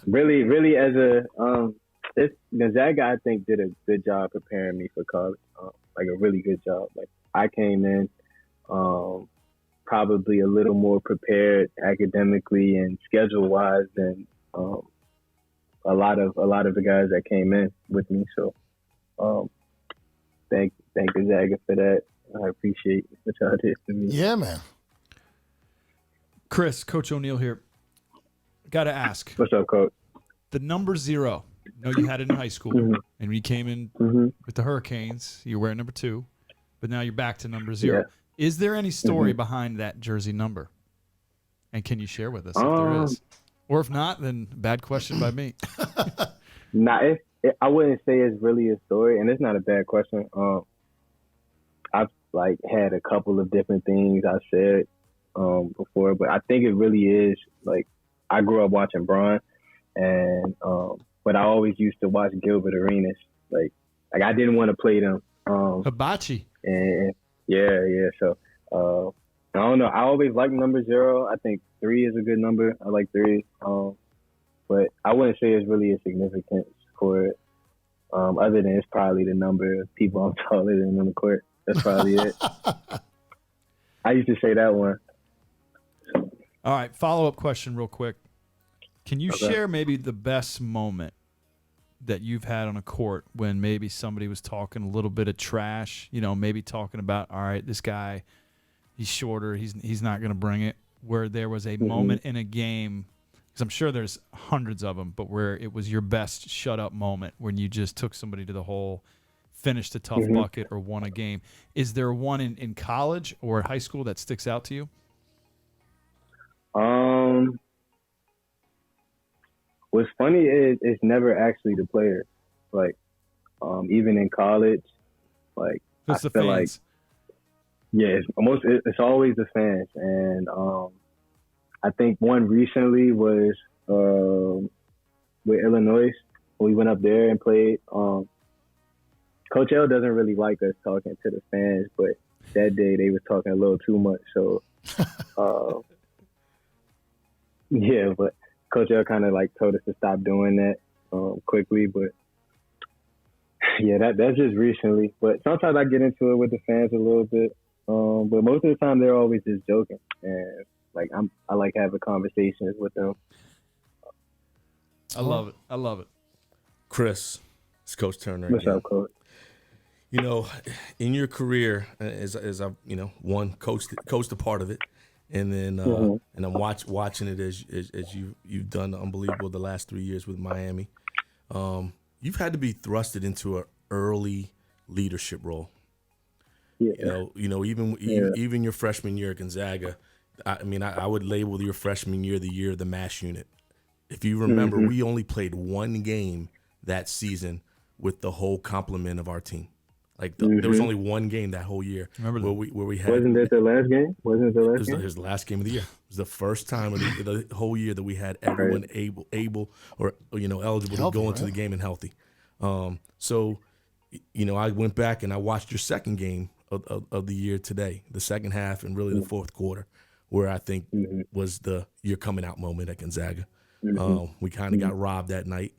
really as a Gonzaga, I think, did a good job preparing me for college, like a really good job. Like I came in probably a little more prepared academically and schedule wise than a lot of the guys that came in with me. So thank Gonzaga for that. I appreciate what y'all did for me. Yeah, man. Chris, Coach O'Neill here. Got to ask. What's up, Coach? The number 0. I know you had it in high school, and when you came in with the Hurricanes, you were wearing number 2, but now you're back to number 0. Yeah. Is there any story behind that jersey number? And can you share with us if there is? Or if not, then bad question by me. Nah, I wouldn't say it's really a story, and it's not a bad question. I've had a couple of different things I said before, but I think it really is I grew up watching Bron, and but I always used to watch Gilbert Arenas. Like I didn't want to play them. Hibachi. And yeah. So I don't know. I always liked number 0. I think 3 is a good number. I like 3. But I wouldn't say it's really a significance for it. Other than it's probably the number of people I'm taller than on the court. That's probably it. I used to say that one. All right, follow-up question real quick. Can you share maybe the best moment that you've had on a court when maybe somebody was talking a little bit of trash, maybe talking about, all right, this guy, he's shorter, he's not going to bring it, where there was a moment in a game, because I'm sure there's hundreds of them, but where it was your best shut-up moment when you just took somebody to the hole, finished a tough bucket, or won a game. Is there one in college or high school that sticks out to you? What's funny is it's never actually the players. Even in college, it's the feel fans. It's always the fans. And I think one recently was with Illinois. We went up there and played. Coach L doesn't really like us talking to the fans, but that day they was talking a little too much. So, but Coach L kind of told us to stop doing that quickly. But Yeah, that's just recently. But sometimes I get into it with the fans a little bit. But most of the time they're always just joking, and like I like having conversations with them. I love it. I love it. Chris, it's Coach Turner. What's again. up, Coach? You know, in your career, as I've one coached a part of it, and then and I'm watching it as you've done unbelievable the last 3 years with Miami. You've had to be thrusted into an early leadership role. Yeah. Even your freshman year at Gonzaga, I would label your freshman year the year of the mash unit. If you remember, we only played one game that season with the whole complement of our team. Like there was only one game that whole year. Remember where we had. Wasn't that the last game? It was the last game of the year. It was the first time of the whole year that we had everyone able or eligible to go into the game and healthy. So I went back and I watched your second game of the year today, the second half and really the fourth quarter, where I think was your coming out moment at Gonzaga. We kind of got robbed that night.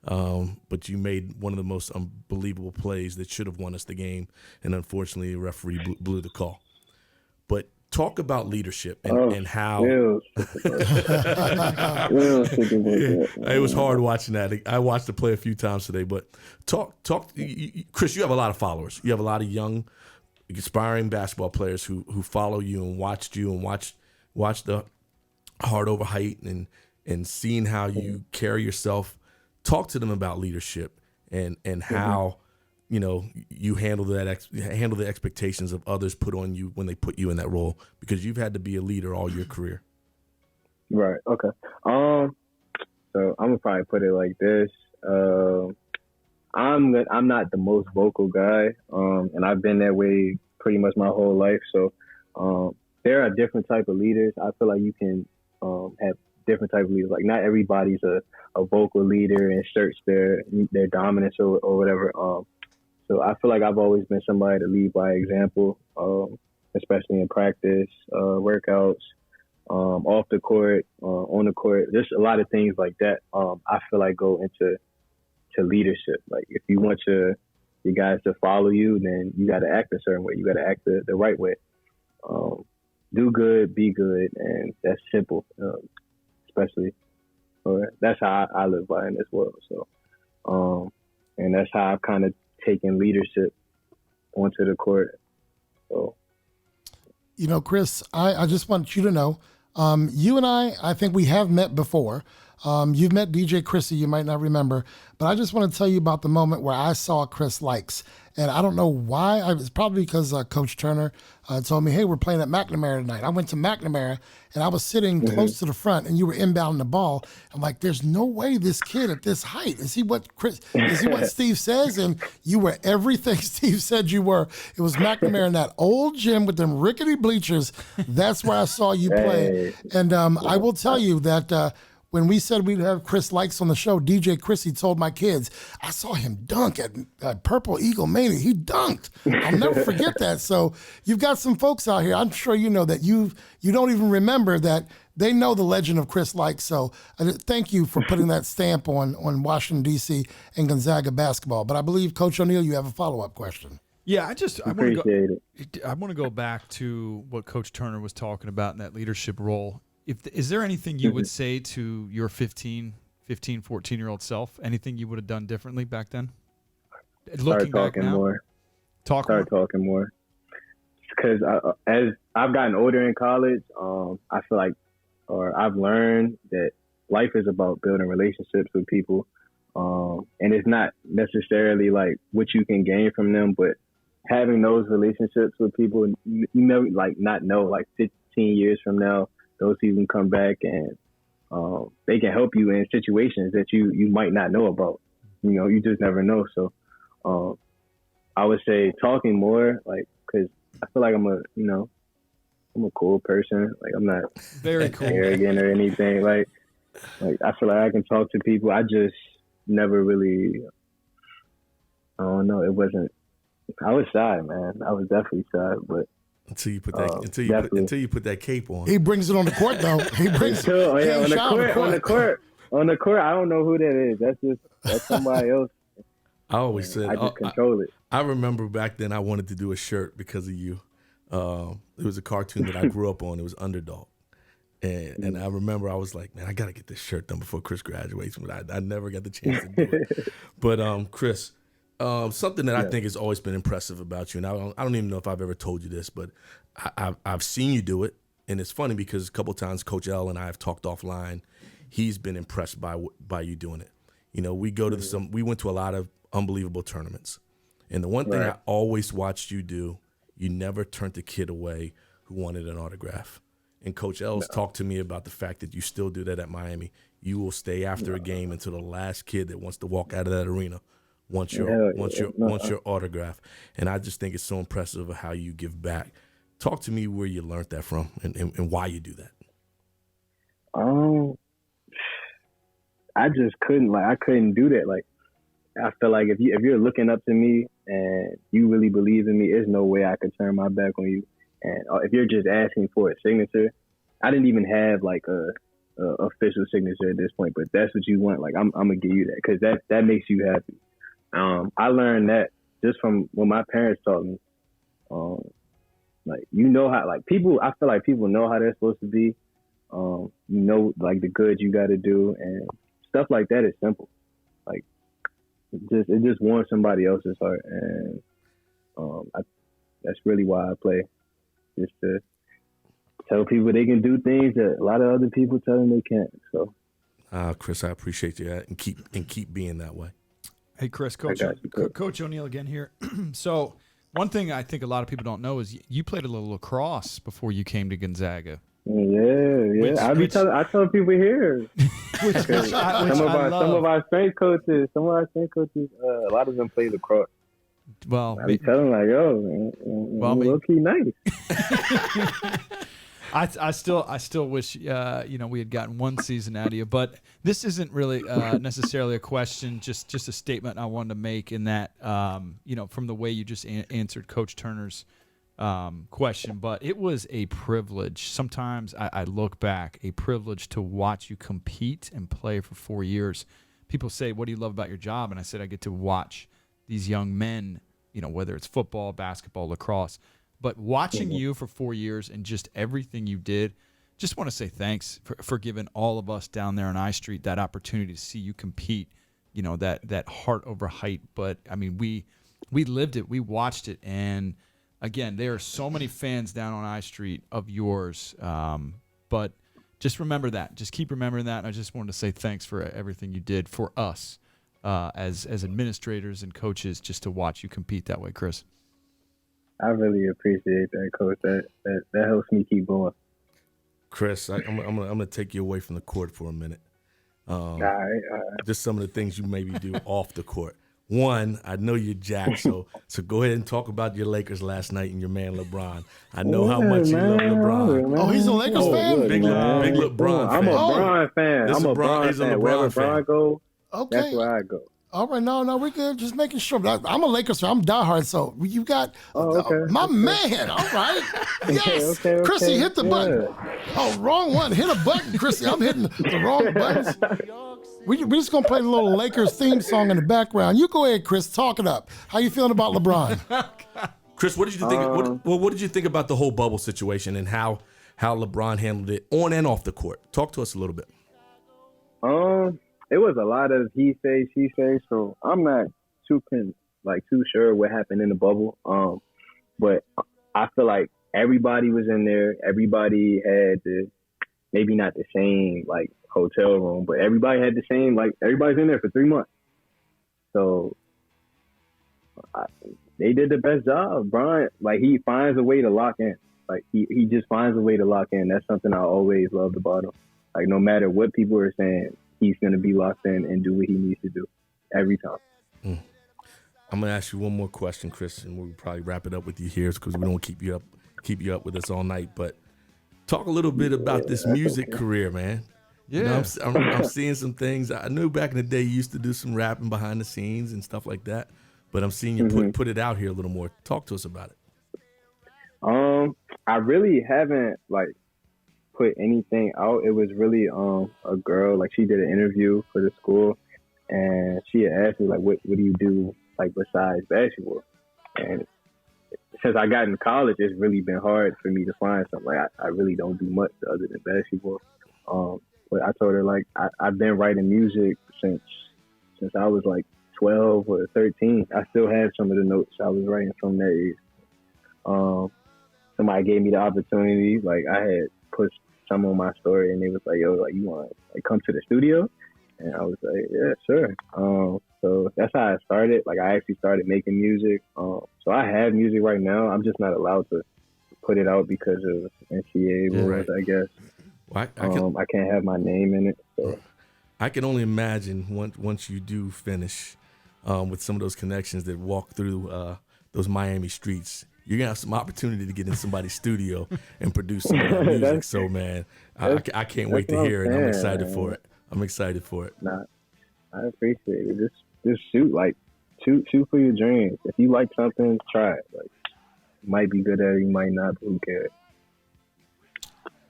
But you made one of the most unbelievable plays that should have won us the game, and unfortunately, the referee blew the call. But talk about leadership and how it was hard watching that. I watched the play a few times today, but talk. Chris, you have a lot of followers. You have a lot of young, aspiring basketball players who follow you and watched you and watch the hard over height and seeing how you carry yourself. Talk to them about leadership and how you handle the expectations of others put on you when they put you in that role, because you've had to be a leader all your career. Right. Okay. So I'm gonna probably put it like this. I'm not the most vocal guy, and I've been that way pretty much my whole life. So there are different type of leaders. I feel like you can have different type of leaders. Like not everybody's a vocal leader and asserts their dominance or whatever. So I feel like I've always been somebody to lead by example, especially in practice, workouts, off the court, on the court. There's a lot of things like that. I feel like go into leadership. Like if you want your guys to follow you, then you got to act a certain way. You got to act the right way. Do good, be good, and that's simple. Especially, or that's how I live by in this world. So, and that's how I've kind of taken leadership onto the court. So, Chris, I just want you to know, you and I think we have met before. You've met DJ Krissy, you might not remember, but I just want to tell you about the moment where I saw Chris Lykes. And I don't know why. It's probably because Coach Turner told me, hey, we're playing at McNamara tonight. I went to McNamara, and I was sitting close to the front, and you were inbounding the ball. I'm like, there's no way this kid at this height. Is he what Steve says? And you were everything Steve said you were. It was McNamara in that old gym with them rickety bleachers. That's where I saw you play. And I will tell you that when we said we'd have Chris Lykes on the show, DJ Krissy told my kids, I saw him dunk at Purple Eagle Mania. He dunked. I'll never forget that. So you've got some folks out here. I'm sure you know that you don't even remember that they know the legend of Chris Lykes. So thank you for putting that stamp on Washington, D.C. and Gonzaga basketball. But I believe, Coach O'Neal, you have a follow-up question. Yeah, I want Appreciate to go back to what Coach Turner was talking about in that leadership role. Is there anything you would say to your 15, 14-year-old self? Anything you would have done differently back then? Looking back now? More. Start talking more. Because as I've gotten older in college, I feel like, or I've learned that life is about building relationships with people. And it's not necessarily like what you can gain from them, but having those relationships with people, you never not know, like 15 years from now, those people can come back and they can help you in situations that you might not know about. You just never know. So I would say talking more, like, because I feel like I'm a cool person. Like I'm not very cool, arrogant or anything. Like I feel like I can talk to people. I just never really. I don't know. It wasn't. I was shy, man. I was definitely shy, but. Until you put that cape on. He brings it on the court though. He brings on the court. I don't know who that is. That's somebody else. I always said I just control it. I remember back then I wanted to do a shirt because of you. It was a cartoon that I grew up on. It was Underdog. And I remember I was like, man, I got to get this shirt done before Chris graduates, but I never got the chance to do it. But Chris, something that I think has always been impressive about you, and I don't even know if I've ever told you this, but I've seen you do it, and it's funny because a couple times Coach L and I have talked offline. He's been impressed by you doing it. You know, we went to a lot of unbelievable tournaments, and the one thing I always watched you do, you never turned a kid away who wanted an autograph. And Coach L's talked to me about the fact that you still do that at Miami. You will stay after a game until the last kid that wants to walk out of that arena wants your autograph. And I just think it's so impressive of how you give back. Talk to me where you learned that from and why you do that. I just couldn't do that. Like, I feel like if you're looking up to me and you really believe in me, there's no way I could turn my back on you. And if you're just asking for a signature, I didn't even have like a official signature at this point, but that's what you want. Like, I'm gonna give you that because that makes you happy. I learned that just from what my parents taught me. Like, you know how, like, people, I feel like people know how they're supposed to be. You know, like, the good you got to do, and stuff like that is simple. Like, it just warms somebody else's heart, and that's really why I play, just to tell people they can do things that a lot of other people tell them they can't. So, Chris, I appreciate you and keep being that way. Hey, Chris, Coach O'Neill again here. So, one thing I think a lot of people don't know is you played a little lacrosse before you came to Gonzaga. Yeah. I tell people here. Some of our strength coaches, a lot of them play lacrosse. Well, I be telling them, like, yo, low key nice. I still wish we had gotten one season out of you, but this isn't really necessarily a question, just a statement I wanted to make in that from the way you just answered Coach Turner's question. But it was a privilege. Sometimes I look back, a privilege to watch you compete and play for 4 years. People say, "What do you love about your job?" And I said, I get to watch these young men, whether it's football, basketball, lacrosse. But watching you for 4 years and just everything you did, just want to say thanks for giving all of us down there on I Street that opportunity to see you compete, that heart over height. But, I mean, we lived it. We watched it. And, again, there are so many fans down on I Street of yours. But just remember that. Just keep remembering that. And I just wanted to say thanks for everything you did for us as administrators and coaches, just to watch you compete that way, Chris. I really appreciate that, Coach. That helps me keep going. Chris, I'm gonna take you away from the court for a minute. All right. Just some of the things you maybe do off the court. One, I know you're jacked, so go ahead and talk about your Lakers last night and your man LeBron. I know how much you love LeBron. Oh, he's a Lakers fan? Big LeBron fan. I'm a Bron fan. He's a LeBron fan. Wherever Bron go, okay, that's where I go. All right, no, we're good. Just making sure. I'm a Lakers fan. I'm diehard, so you got my man. All right. Yes. Okay. Krissy, hit the button. Oh, wrong one. Hit a button, Krissy. I'm hitting the wrong buttons. We're just going to play the little Lakers theme song in the background. You go ahead, Chris. Talk it up. How you feeling about LeBron? Chris, what did you think? What did you think about the whole bubble situation and how LeBron handled it on and off the court? Talk to us a little bit. It was a lot of he say, she say, so I'm not too sure what happened in the bubble. But I feel like everybody was in there. Everybody had maybe not the same like hotel room, but everybody had the same, like, everybody's in there for 3 months. So they did the best job. Brian, like, he finds a way to lock in. Like, he just finds a way to lock in. That's something I always loved about him. Like, no matter what people are saying, he's going to be locked in and do what he needs to do every time. I'm going to ask you one more question, Chris, and we'll probably wrap it up with you here because we don't keep you up with us all night. But talk a little bit about this music career, man. Yeah. I'm seeing some things. I knew back in the day you used to do some rapping behind the scenes and stuff like that, but I'm seeing you put it out here a little more. Talk to us about it. I really haven't, like, put anything out. It was really a girl, like, she did an interview for the school, and she had asked me like, what do you do like besides basketball? And since I got in college, it's really been hard for me to find something. Like I really don't do much other than basketball. But I told her like I've been writing music since I was like 12 or 13. I still have some of the notes I was writing from that age. Somebody gave me the opportunity. Like I had pushed some on my story, and they was like, "Yo, like you want to like come to the studio?" And I was like, "Yeah, sure." So that's how I started. Like I actually started making music. So I have music right now. I'm just not allowed to put it out because of NCAA rules, I guess. Well, I can't have my name in it. So. I can only imagine once you do finish with some of those connections that walk through those Miami streets, you're gonna have some opportunity to get in somebody's studio and produce some of that music. So man, I can't wait to hear it. I'm excited for it. I'm excited for it. Nah, I appreciate it. Just shoot for your dreams. If you like something, try it. Like you might be good at it, you might not, but who cares?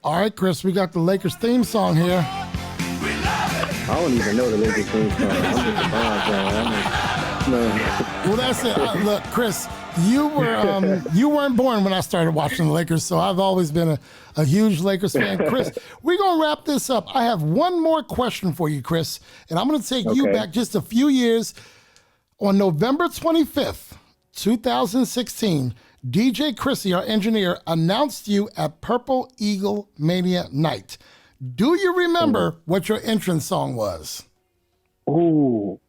All right, Chris, we got the Lakers theme song here. I don't even know the Lakers theme song. I'm just a Bonds fan. Well, that's it. Look, Chris, you weren't born when I started watching the Lakers, so I've always been a huge Lakers fan. Chris, we're going to wrap this up. I have one more question for you, Chris, and I'm going to take you back just a few years. On November 25th, 2016, DJ Krissy, our engineer, announced you at Purple Eagle Mania Night. Do you remember what your entrance song was? Ooh.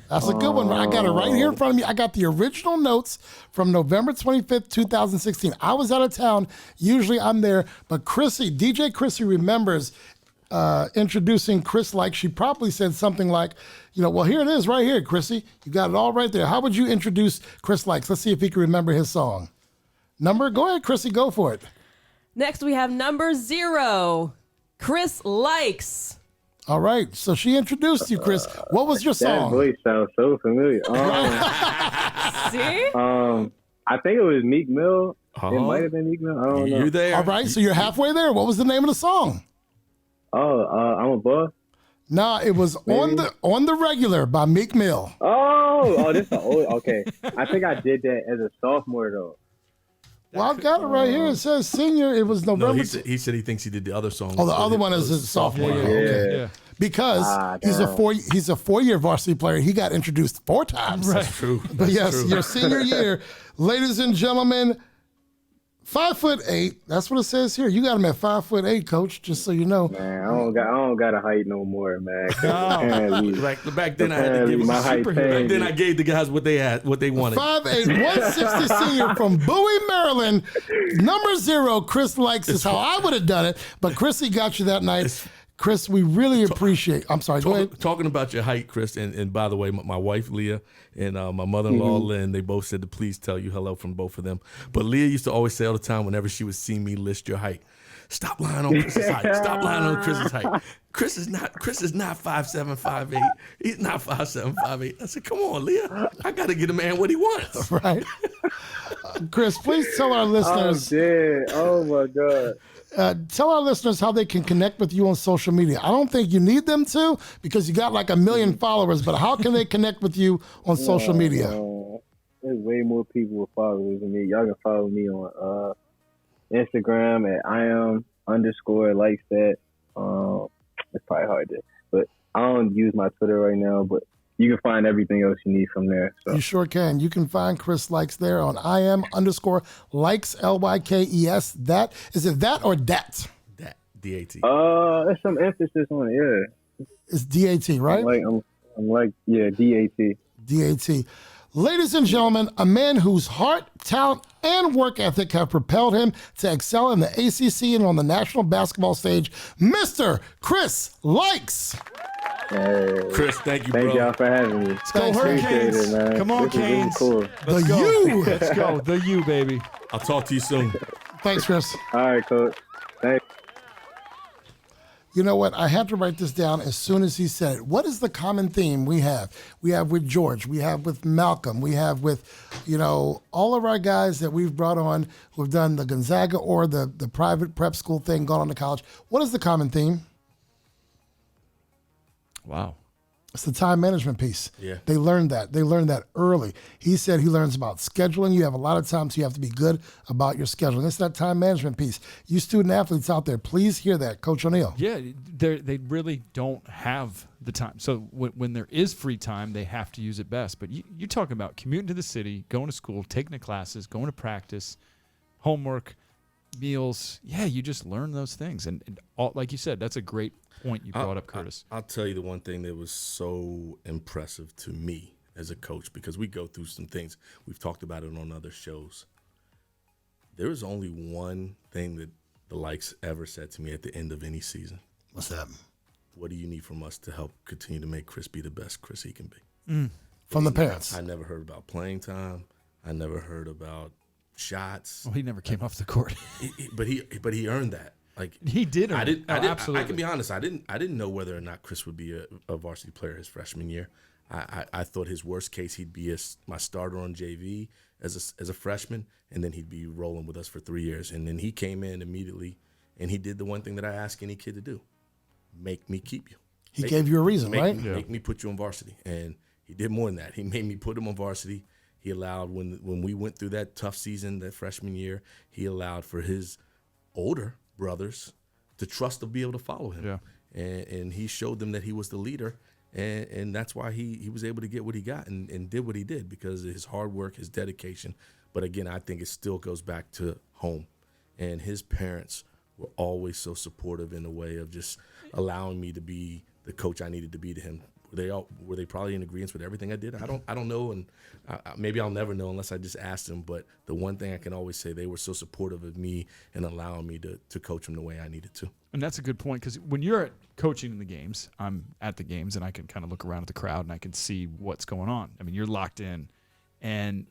That's a good one. I got it right here in front of me. I got the original notes from November 25th, 2016. I was out of town. Usually I'm there. But DJ Krissy remembers introducing Chris Lykes. She probably said something like, well, here it is right here, Krissy. You got it all right there. How would you introduce Chris Lykes? Let's see if he can remember his song. Go ahead, Krissy, go for it. Next, we have number 0, Chris Lykes. All right, so she introduced you, Chris. What was your song? That voice sounds so familiar. See? I think it was Meek Mill. It might have been Meek Mill. I don't know. You're there. All right, so you're halfway there. What was the name of the song? I'm a boss. Nah, it was on the regular by Meek Mill. Oh, this is old. Okay, I think I did that as a sophomore though. Well, I've got it right here. It says senior. It was November. No, he said he thinks he did the other song. Oh, the other one is his sophomore year. Okay. Yeah. Because he's a 4-year varsity player. He got introduced 4 times. That's true. But yes, your senior year, ladies and gentlemen, 5'8". That's what it says here. You got him at 5'8", Coach. Just so you know. Man, I don't got a height no more, man. Back then I had to give my height. Back then I gave the guys what they wanted. 5'8", 160 senior from Bowie, Maryland. Number 0, Chris Lykes is how I would have done it. But Krissy got you that night. Chris, we really appreciate. I'm sorry. Go ahead. Talking about your height, Chris, and by the way, my wife Leah and my mother-in-law Lynn, they both said to please tell you hello from both of them. But Leah used to always say all the time whenever she would see me list your height, stop lying on Chris's height. Stop lying on Chris's height. Chris is not 5'7", 5'8". He's not 5'7", 5'8". I said, come on, Leah. I got to get a man what he wants. Right. Chris, please tell our listeners. Oh my God. Tell our listeners how they can connect with you on social media. I don't think you need them to because you got like 1 million followers, but how can they connect with you on social media? There's way more people with followers than me. Y'all can follow me on Instagram at @IAM_likes_that. It's probably hard to, but I don't use my Twitter right now, but you can find everything else you need from there. So. You sure can. You can find Chris Lykes there on IAM_likes, LYKES. That is it that or dat? Dat, DAT. There's some emphasis on it, yeah. It's DAT, right? I'm like, yeah, DAT. DAT. Ladies and gentlemen, a man whose heart, talent, and work ethic have propelled him to excel in the ACC and on the national basketball stage, Mr. Chris Lykes. Hey, Chris, thank you, bro. Thank y'all for having me. Let's go, Hurricanes. Come on, this Canes. Really cool. Let's go. U. Let's go. The U, baby. I'll talk to you soon. Thanks, Chris. All right, Coach. Thanks. You know what? I had to write this down as soon as he said it. What is the common theme we have? We have with George. We have with Malcolm. We have with, all of our guys that we've brought on who have done the Gonzaga or the private prep school thing, gone on to college. What is the common theme? Wow. It's the time management piece. Yeah. They learned that. They learned that early. He said he learns about scheduling. You have a lot of times you have to be good about your scheduling. It's that time management piece. You student athletes out there, please hear that, Coach O'Neill. Yeah, they really don't have the time. So when there is free time, they have to use it best. But you're talking about commuting to the city, going to school, taking the classes, going to practice, homework, meals. Yeah, you just learn those things. And all, like you said, that's a great point you brought up, Kurtis. I'll tell you the one thing that was so impressive to me as a coach, because we go through some things. We've talked about it on other shows. There is only one thing that the Lykes ever said to me at the end of any season. What's that? What do you need from us to help continue to make Chris be the best Chris he can be? From the parents. I never heard about playing time. I never heard about shots. Well, he never came off the court. But he earned that. Like He did. I didn't. Absolutely. I can be honest. I didn't know whether or not Chris would be a varsity player his freshman year. I thought his worst case he'd be my starter on JV as a freshman, and then he'd be rolling with us for 3 years. And then he came in immediately, and he did the one thing that I ask any kid to do: make me keep you. He gave you a reason, right? Make me put you on varsity, and he did more than that. He made me put him on varsity. He allowed when we went through that tough season that freshman year, he allowed for his older brothers to trust to be able to follow him. Yeah. And he showed them that he was the leader, and that's why he was able to get what he got and did what he did, because of his hard work, his dedication. But again, I think it still goes back to home, and his parents were always so supportive in a way of just allowing me to be the coach I needed to be to him. Were they probably in agreement with everything I did? I don't know, and maybe I'll never know unless I just asked them. But the one thing I can always say, they were so supportive of me and allowing me to coach them the way I needed to. And that's a good point, because when you're coaching in the games, I'm at the games, and I can kind of look around at the crowd, and I can see what's going on. I mean, you're locked in. And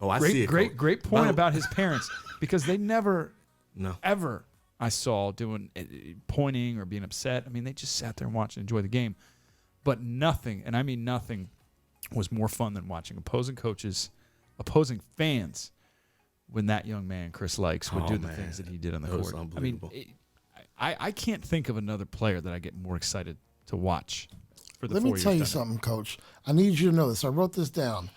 I see it. Great point about his parents, because they never, ever, I saw doing pointing or being upset. I mean, they just sat there and watched and enjoyed the game. But nothing, and I mean nothing, was more fun than watching opposing coaches, opposing fans, when that young man, Chris Lykes, would do the things that he did on the court. Was unbelievable. I mean, I can't think of another player that I get more excited to watch for the 4 Let me years. tell you something, Coach. I need you to know this. I wrote this down.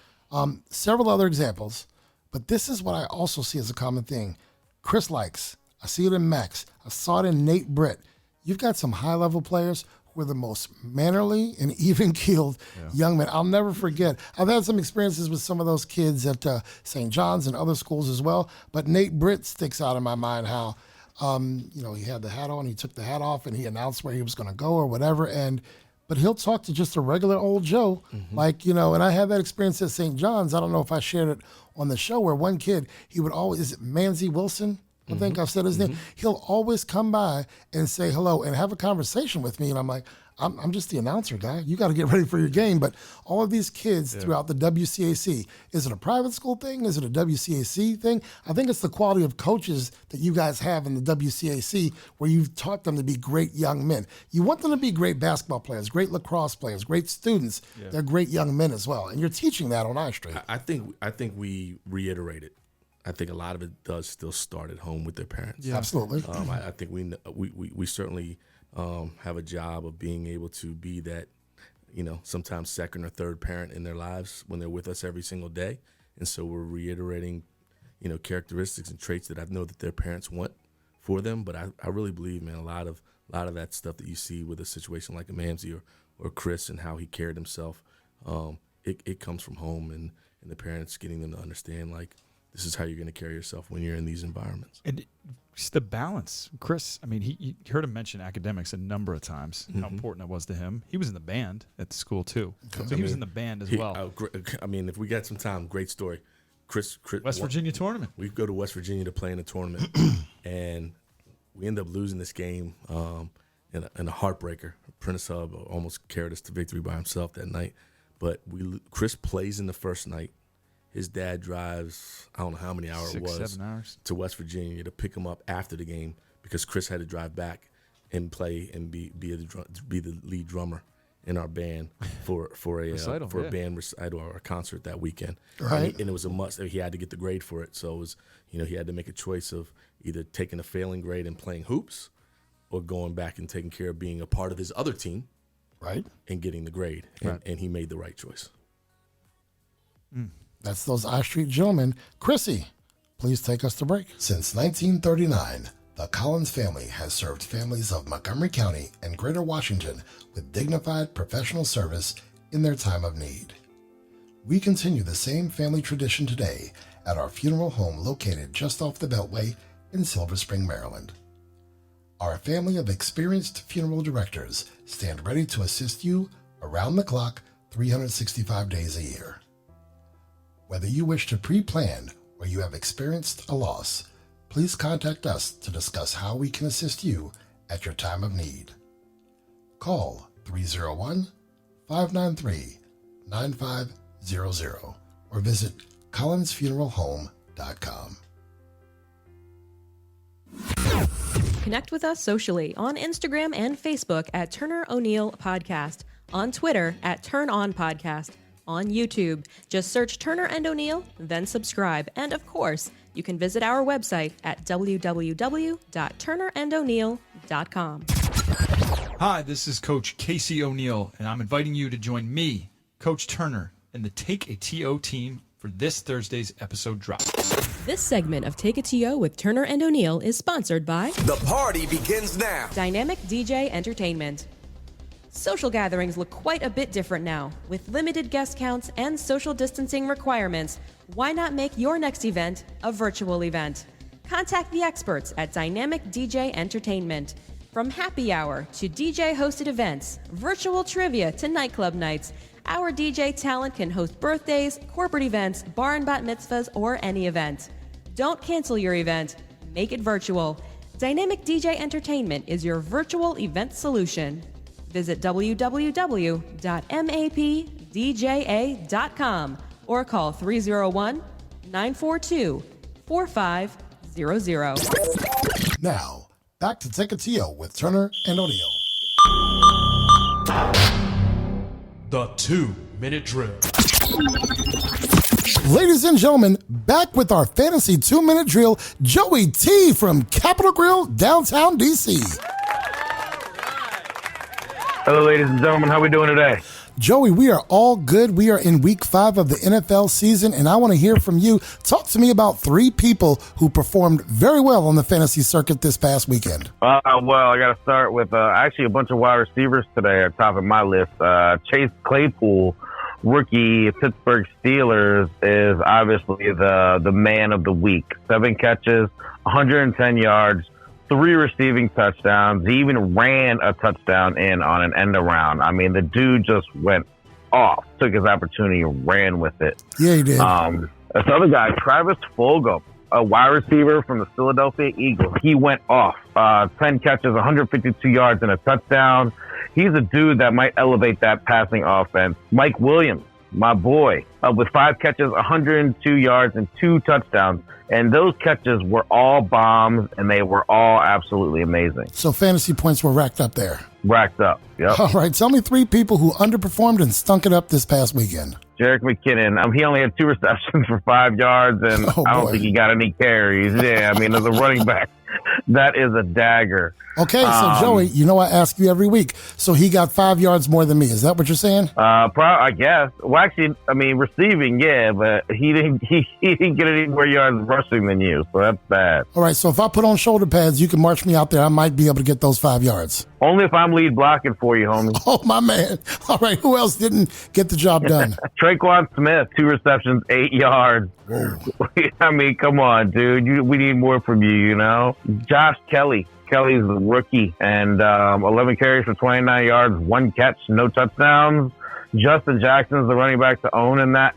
Several other examples, but this is what I also see as a common thing. Chris Lykes. I see it in Max. I saw it in Nate Britt. You've got some high-level players who are the most mannerly and even-keeled young men. I'll never forget. I've had some experiences with some of those kids at St. John's and other schools as well, but Nate Britt sticks out in my mind how, he had the hat on, he took the hat off, and he announced where he was going to go or whatever, but he'll talk to just a regular old Joe, and I had that experience at St. John's. I don't know if I shared it on the show, where one kid, he would always, is it Manzi Wilson? I think I've said his name. He'll always come by and say hello and have a conversation with me. And I'm like, I'm just the announcer guy. You got to get ready for your game. But all of these kids throughout the WCAC, is it a private school thing? Is it a WCAC thing? I think it's the quality of coaches that you guys have in the WCAC, where you've taught them to be great young men. You want them to be great basketball players, great lacrosse players, great students. Yeah. They're great young men as well. And you're teaching that on I-Street. I think we reiterate it. I think a lot of it does still start at home with their parents. Yeah, absolutely. I think we certainly have a job of being able to be that, sometimes second or third parent in their lives when they're with us every single day. And so we're reiterating, characteristics and traits that I know that their parents want for them. But I really believe, man, a lot of that stuff that you see with a situation like a Mamsie or Chris and how he carried himself, it comes from home and the parents getting them to understand, like, this is how you're going to carry yourself when you're in these environments. And just the balance. Chris, I mean, he heard him mention academics a number of times, how important that was to him. He was in the band at the school, too. So he was in the band as well. If we got some time, great story. Chris West Virginia tournament. We go to West Virginia to play in a tournament, and we end up losing this game in a heartbreaker. Prentice Hub almost carried us to victory by himself that night. But Chris plays in the first night. His dad drives, I don't know how many hours it was, 7 hours to West Virginia to pick him up after the game, because Chris had to drive back and play and be the lead drummer in our band for a band recital or a concert that weekend. Right. And it was a must. He had to get the grade for it. So it was, he had to make a choice of either taking a failing grade and playing hoops, or going back and taking care of being a part of his other team right, in getting the grade, and he made the right choice. That's those I Street gentlemen. Krissy, please take us to break. Since 1939, the Collins family has served families of Montgomery County and Greater Washington with dignified professional service in their time of need. We continue the same family tradition today at our funeral home located just off the Beltway in Silver Spring, Maryland. Our family of experienced funeral directors stand ready to assist you around the clock 365 days a year. Whether you wish to pre-plan or you have experienced a loss, please contact us to discuss how we can assist you at your time of need. Call 301-593-9500 or visit collinsfuneralhome.com. Connect with us socially on Instagram and Facebook at Turner O'Neill Podcast, on Twitter at Turn On Podcast, on YouTube. Just search Turner and O'Neill, then subscribe. And of course, you can visit our website at www.turnerando'neill.com. Hi, this is Coach Casey O'Neill, and I'm inviting you to join me, Coach Turner, and the Take a TO team for this Thursday's episode drop. This segment of Take a TO with Turner and O'Neill is sponsored by The party begins now. Dynamic DJ Entertainment. Social gatherings look quite a bit different now. With limited guest counts and social distancing requirements, why not make your next event a virtual event? Contact the experts at Dynamic DJ Entertainment. From happy hour to DJ-hosted events, virtual trivia to nightclub nights, our DJ talent can host birthdays, corporate events, bar and bat mitzvahs, or any event. Don't cancel your event. Make it virtual. Dynamic DJ Entertainment is your virtual event solution. Visit www.mapdja.com or call 301-942-4500. Now, back to Take a TO with Turner and O'Neill. The 2-minute drill. Ladies and gentlemen, back with our fantasy 2-minute drill, Joey T from Capitol Grill, downtown DC. Hello, ladies and gentlemen. How we doing today? Joey, we are all good. We are in week 5 of the NFL season, and I want to hear from you. Talk to me about 3 people who performed very well on the fantasy circuit this past weekend. Well, I got to start with actually a bunch of wide receivers today at the top of my list. Chase Claypool, rookie Pittsburgh Steelers, is obviously the man of the week. 7 catches, 110 yards, 3 receiving touchdowns. He even ran a touchdown in on an end around. I mean, the dude just went off, took his opportunity, and ran with it. Yeah, he did. This other guy, Travis Fulgham, a wide receiver from the Philadelphia Eagles, he went off. 10 catches, 152 yards, and a touchdown. He's a dude that might elevate that passing offense. Mike Williams, my boy, with 5 catches, 102 yards, and 2 touchdowns. And those catches were all bombs, and they were all absolutely amazing. So fantasy points were racked up there. Racked up, yep. All right, tell me 3 people who underperformed and stunk it up this past weekend. Jerick McKinnon, he only had 2 receptions for 5 yards, and I don't think he got any carries. Yeah, I mean, as a running back, that is a dagger. Okay, so Joey, you know I ask you every week. So he got 5 yards more than me. Is that what you're saying? I guess. Well, actually, I mean, receiving, yeah, but he didn't get any more yards rushing than you, so that's bad. All right, so if I put on shoulder pads, you can march me out there. I might be able to get those 5 yards. Only if I'm lead blocking for you, homie. Oh, my man. All right, who else didn't get the job done? Traquan Smith, 2 receptions, 8 yards. Whoa. I mean, come on, dude. We need more from you, you know? Josh Kelly. Kelly's the rookie, and 11 carries for 29 yards, 1 catch, no touchdowns. Justin Jackson's the running back to own in that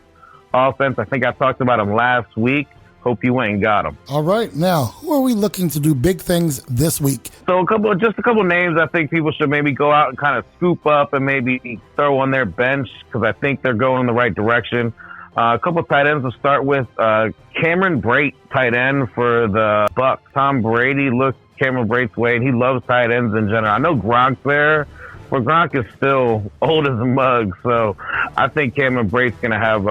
offense. I think I talked about him last week. Hope you went and got him. All right. Now, who are we looking to do big things this week? So a couple names I think people should maybe go out and kind of scoop up and maybe throw on their bench because I think they're going in the right direction. A couple tight ends to start with. Cameron Brate, tight end for the Bucs. Tom Brady looks Cameron Brate's way, and he loves tight ends in general. I know Gronk's there, but Gronk is still old as a mug, so I think Cameron Brate's going to have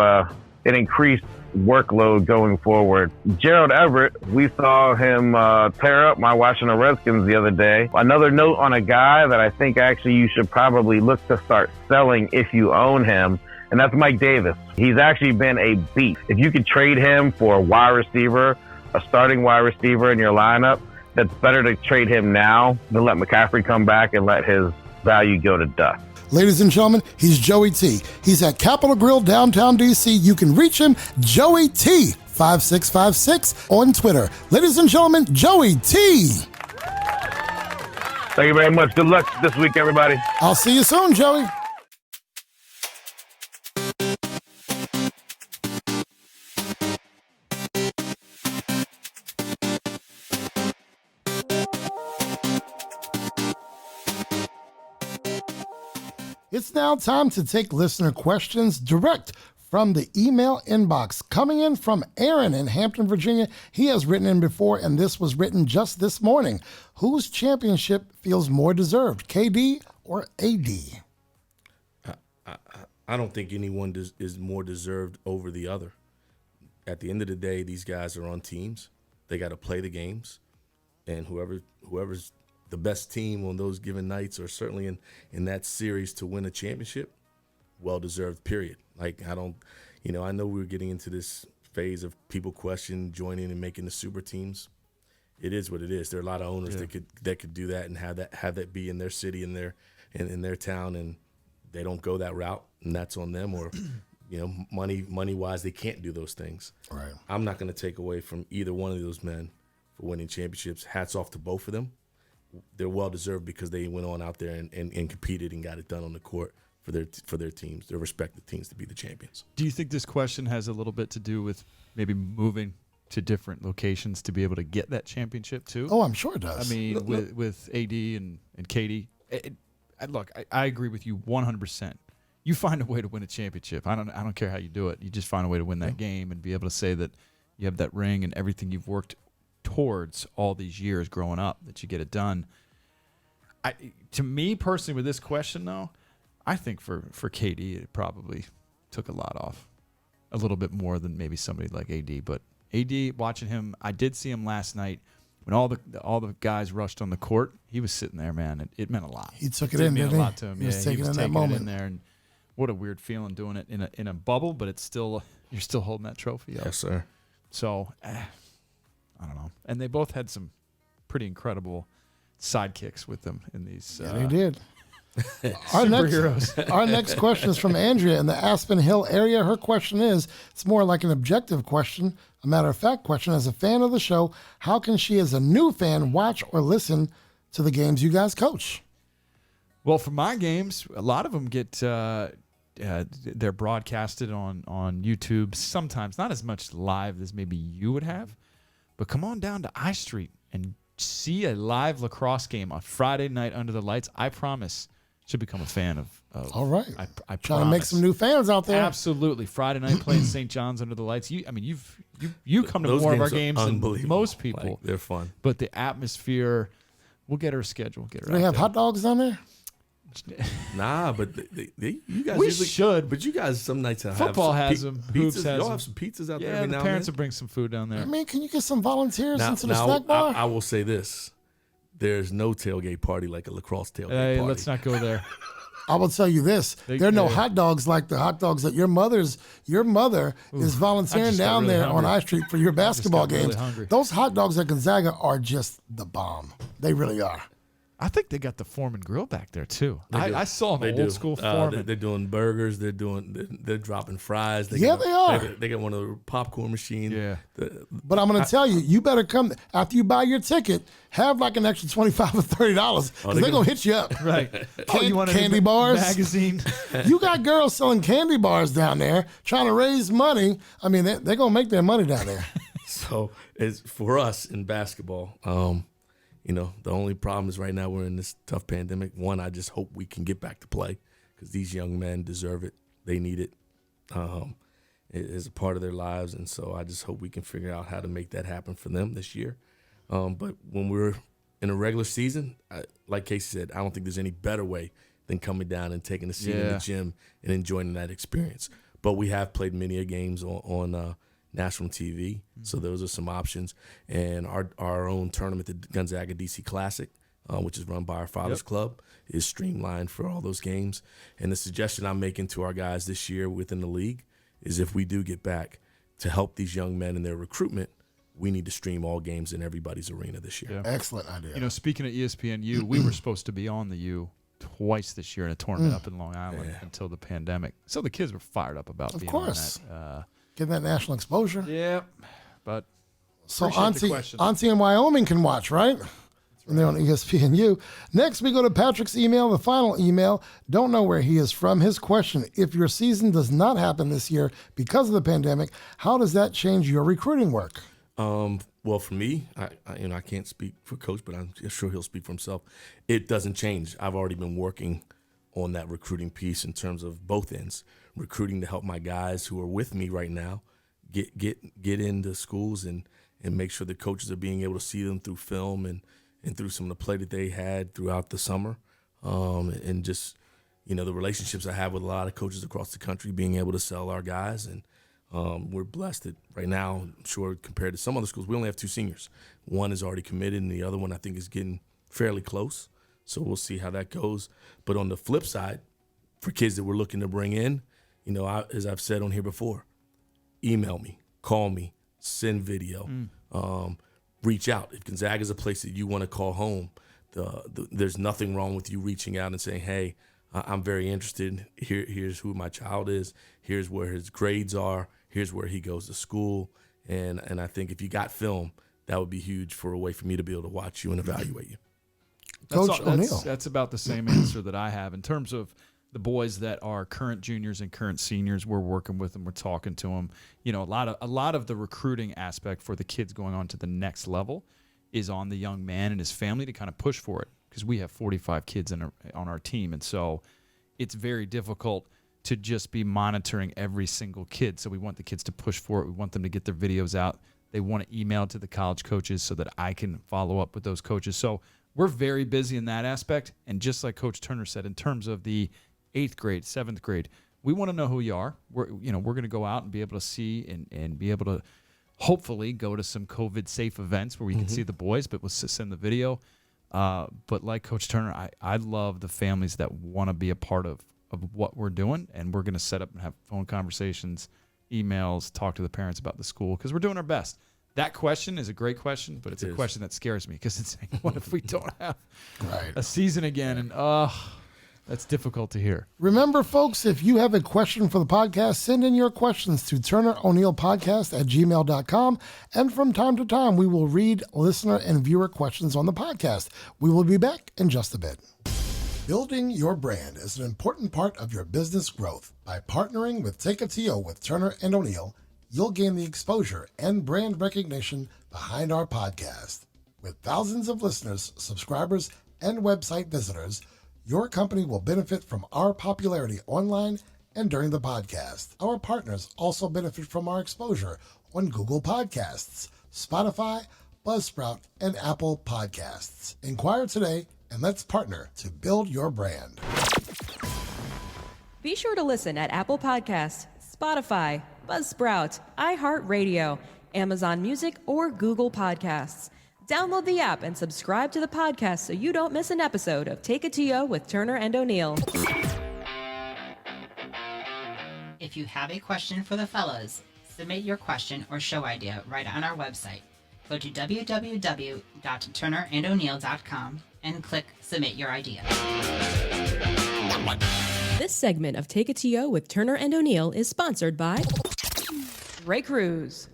an increased workload going forward. Gerald Everett, we saw him tear up my Washington Redskins the other day. Another note on a guy that I think actually you should probably look to start selling if you own him, and that's Mike Davis. He's actually been a beast. If you could trade him for a wide receiver, a starting wide receiver in your lineup, that's better to trade him now than let McCaffrey come back and let his value go to dust. Ladies and gentlemen, he's Joey T. He's at Capitol Grill, downtown D.C. You can reach him, Joey T. 5656 on Twitter. Ladies and gentlemen, Joey T. Thank you very much. Good luck this week, everybody. I'll see you soon, Joey. It's now time to take listener questions direct from the email inbox. Coming in from Aaron in Hampton, Virginia. He has written in before, and this was written just this morning. Whose championship feels more deserved, KD or AD? I don't think anyone is more deserved over the other. At the end of the day, these guys are on teams. They got to play the games, and whoever's the best team on those given nights, or certainly in that series to win a championship, well-deserved, period. Like, I know we were getting into this phase of people question joining and making the super teams. It is what it is. There are a lot of owners that could do that and have that be in their city, in their town, and they don't go that route, and that's on them. Or, money-wise, they can't do those things. Right. I'm not going to take away from either one of those men for winning championships. Hats off to both of them. They're well-deserved because they went on out there and competed and got it done on the court for their teams, their respective teams, to be the champions. Do you think this question has a little bit to do with maybe moving to different locations to be able to get that championship too? Oh, I'm sure it does. I mean, with AD and Katie, look, I agree with you 100%. You find a way to win a championship. I don't care how you do it. You just find a way to win that game and be able to say that you have that ring and everything you've worked towards all these years growing up, that you get it done. To me personally, with this question though, I think for KD it probably took a lot off, a little bit more than maybe somebody like AD. But AD, watching him, I did see him last night when all the guys rushed on the court. He was sitting there, man. It meant a lot. He took it in, didn't he? A lot to him. He was taking in that moment. It in there, and what a weird feeling doing it in a bubble, but it's still, you're still holding that trophy up. Yes, sir. So. I don't know. And they both had some pretty incredible sidekicks with them in these. Yeah, they did. Superheroes. Our next question is from Andrea in the Aspen Hill area. Her question is, it's more like an objective question, a matter-of-fact question. As a fan of the show, how can she, as a new fan, watch or listen to the games you guys coach? Well, for my games, a lot of them get they're broadcasted on YouTube. Sometimes not as much live as maybe you would have. But come on down to I Street and see a live lacrosse game on Friday night under the lights. I promise should become a fan of all right. I trying to make some new fans out there. Absolutely. Friday night playing St. John's under the lights. You come to Those more of our games games than most people. Like, they're fun. But the atmosphere, we'll get her scheduled. Do they have hot dogs down there? Nah, but you guys we should. But you guys some nights have football has them. Pizzas. Has Y'all have some pizzas out there every the now parents and will bring some food down there. I mean, can you get some volunteers into the now, snack bar? I will say this: there's no tailgate party like a lacrosse tailgate party. Let's not go there. I will tell you this: there are no hot dogs like the hot dogs that your mother is volunteering down really there hungry. on I Street for your basketball really games. hungry. Those hot dogs at Gonzaga are just the bomb. They really are. I think they got the Foreman Grill back there too. I saw an old school Foreman. They're doing burgers. They're dropping fries. They are. They got one of the popcorn machines. Yeah. But I'm going to tell you, you better come after you buy your ticket. Have like an extra $25 or $30 because they're going to hit you up. Right. You want candy bars? Magazine. You got girls selling candy bars down there trying to raise money. I mean, they're going to make their money down there. So it's for us in basketball. The only problem is right now we're in this tough pandemic. One, I just hope we can get back to play because these young men deserve it. They need it. It is a part of their lives, and so I just hope we can figure out how to make that happen for them this year. But when we're in a regular season, like Casey said, I don't think there's any better way than coming down and taking a seat in the gym and enjoying that experience. but we have played many games on national TV, so those are some options. And our own tournament, the Gonzaga DC Classic, which is run by our Fathers Club, is streamlined for all those games. And the suggestion I'm making to our guys this year within the league is if we do get back to help these young men in their recruitment, we need to stream all games in everybody's arena this year. Yeah. Excellent idea. You know, speaking of ESPNU, we were supposed to be on the U twice this year in a tournament up in Long Island until the pandemic. So the kids were fired up about being on that. Getting that national exposure. Yeah, but so Auntie in Wyoming can watch, right? And they're on ESPNU. Next, we go to Patrick's email, the final email. Don't know where he is from. His question: if your season does not happen this year because of the pandemic, how does that change your recruiting work? Well, for me, I can't speak for Coach, but I'm sure he'll speak for himself. It doesn't change. I've already been working on that recruiting piece in terms of both ends, recruiting to help my guys who are with me right now get into schools and make sure the coaches are being able to see them through film and through some of the play that they had throughout the summer, and just, the relationships I have with a lot of coaches across the country, being able to sell our guys. And we're blessed that right now, I'm sure compared to some other schools, we only have 2 seniors. One is already committed, and the other one I think is getting fairly close. So we'll see how that goes. But on the flip side, for kids that we're looking to bring in, as I've said on here before, email me, call me, send video. Reach out. If Gonzaga is a place that you want to call home, there's nothing wrong with you reaching out and saying, hey, I'm very interested. Here's who my child is. Here's where his grades are. Here's where he goes to school. And I think if you got film, that would be huge for a way for me to be able to watch you and evaluate you. Coach O'Neill. That's about the same answer that I have. In terms of the boys that are current juniors and current seniors, we're working with them. We're talking to them. A lot of the recruiting aspect for the kids going on to the next level is on the young man and his family to kind of push for it, because we have 45 kids on our team. And so it's very difficult to just be monitoring every single kid. So we want the kids to push for it. We want them to get their videos out. They want to email to the college coaches so that I can follow up with those coaches. So we're very busy in that aspect. And just like Coach Turner said, in terms of the 8th grade, 7th grade, we want to know who you are. We're going to go out and be able to see and be able to hopefully go to some COVID-safe events where we can see the boys, but we'll send the video. But like Coach Turner, I love the families that want to be a part of what we're doing, and we're going to set up and have phone conversations, emails, talk to the parents about the school, because we're doing our best. That question is a great question, but it's a question that scares me, because it's saying, what if we don't have a season again? And that's difficult to hear. Remember, folks, if you have a question for the podcast, send in your questions to TurnerO'NeillPodcast@gmail.com. And from time to time, we will read listener and viewer questions on the podcast. We will be back in just a bit. Building your brand is an important part of your business growth. By partnering with Take a TO with Turner and O'Neill, you'll gain the exposure and brand recognition behind our podcast. With thousands of listeners, subscribers, and website visitors, your company will benefit from our popularity online and during the podcast. Our partners also benefit from our exposure on Google Podcasts, Spotify, Buzzsprout, and Apple Podcasts. Inquire today and let's partner to build your brand. Be sure to listen at Apple Podcasts, Spotify, Buzzsprout, iHeartRadio, Amazon Music, or Google Podcasts. Download the app and subscribe to the podcast so you don't miss an episode of Take a TO with Turner and O'Neill. If you have a question for the fellas, submit your question or show idea right on our website. Go to www.turnerando'neill.com and click Submit Your Idea. This segment of Take a TO with Turner and O'Neill is sponsored by Ray Cruz.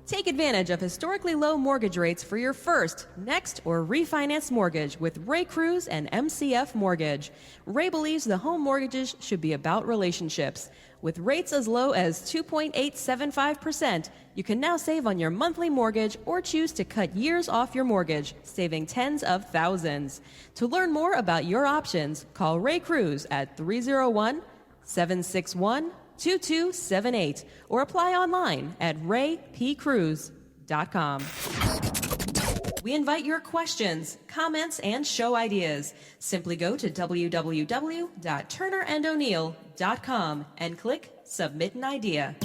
Take advantage of historically low mortgage rates for your first, next, or refinance mortgage with Ray Cruz and MCF Mortgage. Ray believes the home mortgages should be about relationships. With rates as low as 2.875%, you can now save on your monthly mortgage or choose to cut years off your mortgage, saving tens of thousands. To learn more about your options, call Ray Cruz at 301-761-2278 or apply online at raypcruz.com. We invite your questions, comments, and show ideas. Simply go to www.turnerando'neill.com TokeaTO.com and click Submit an Idea.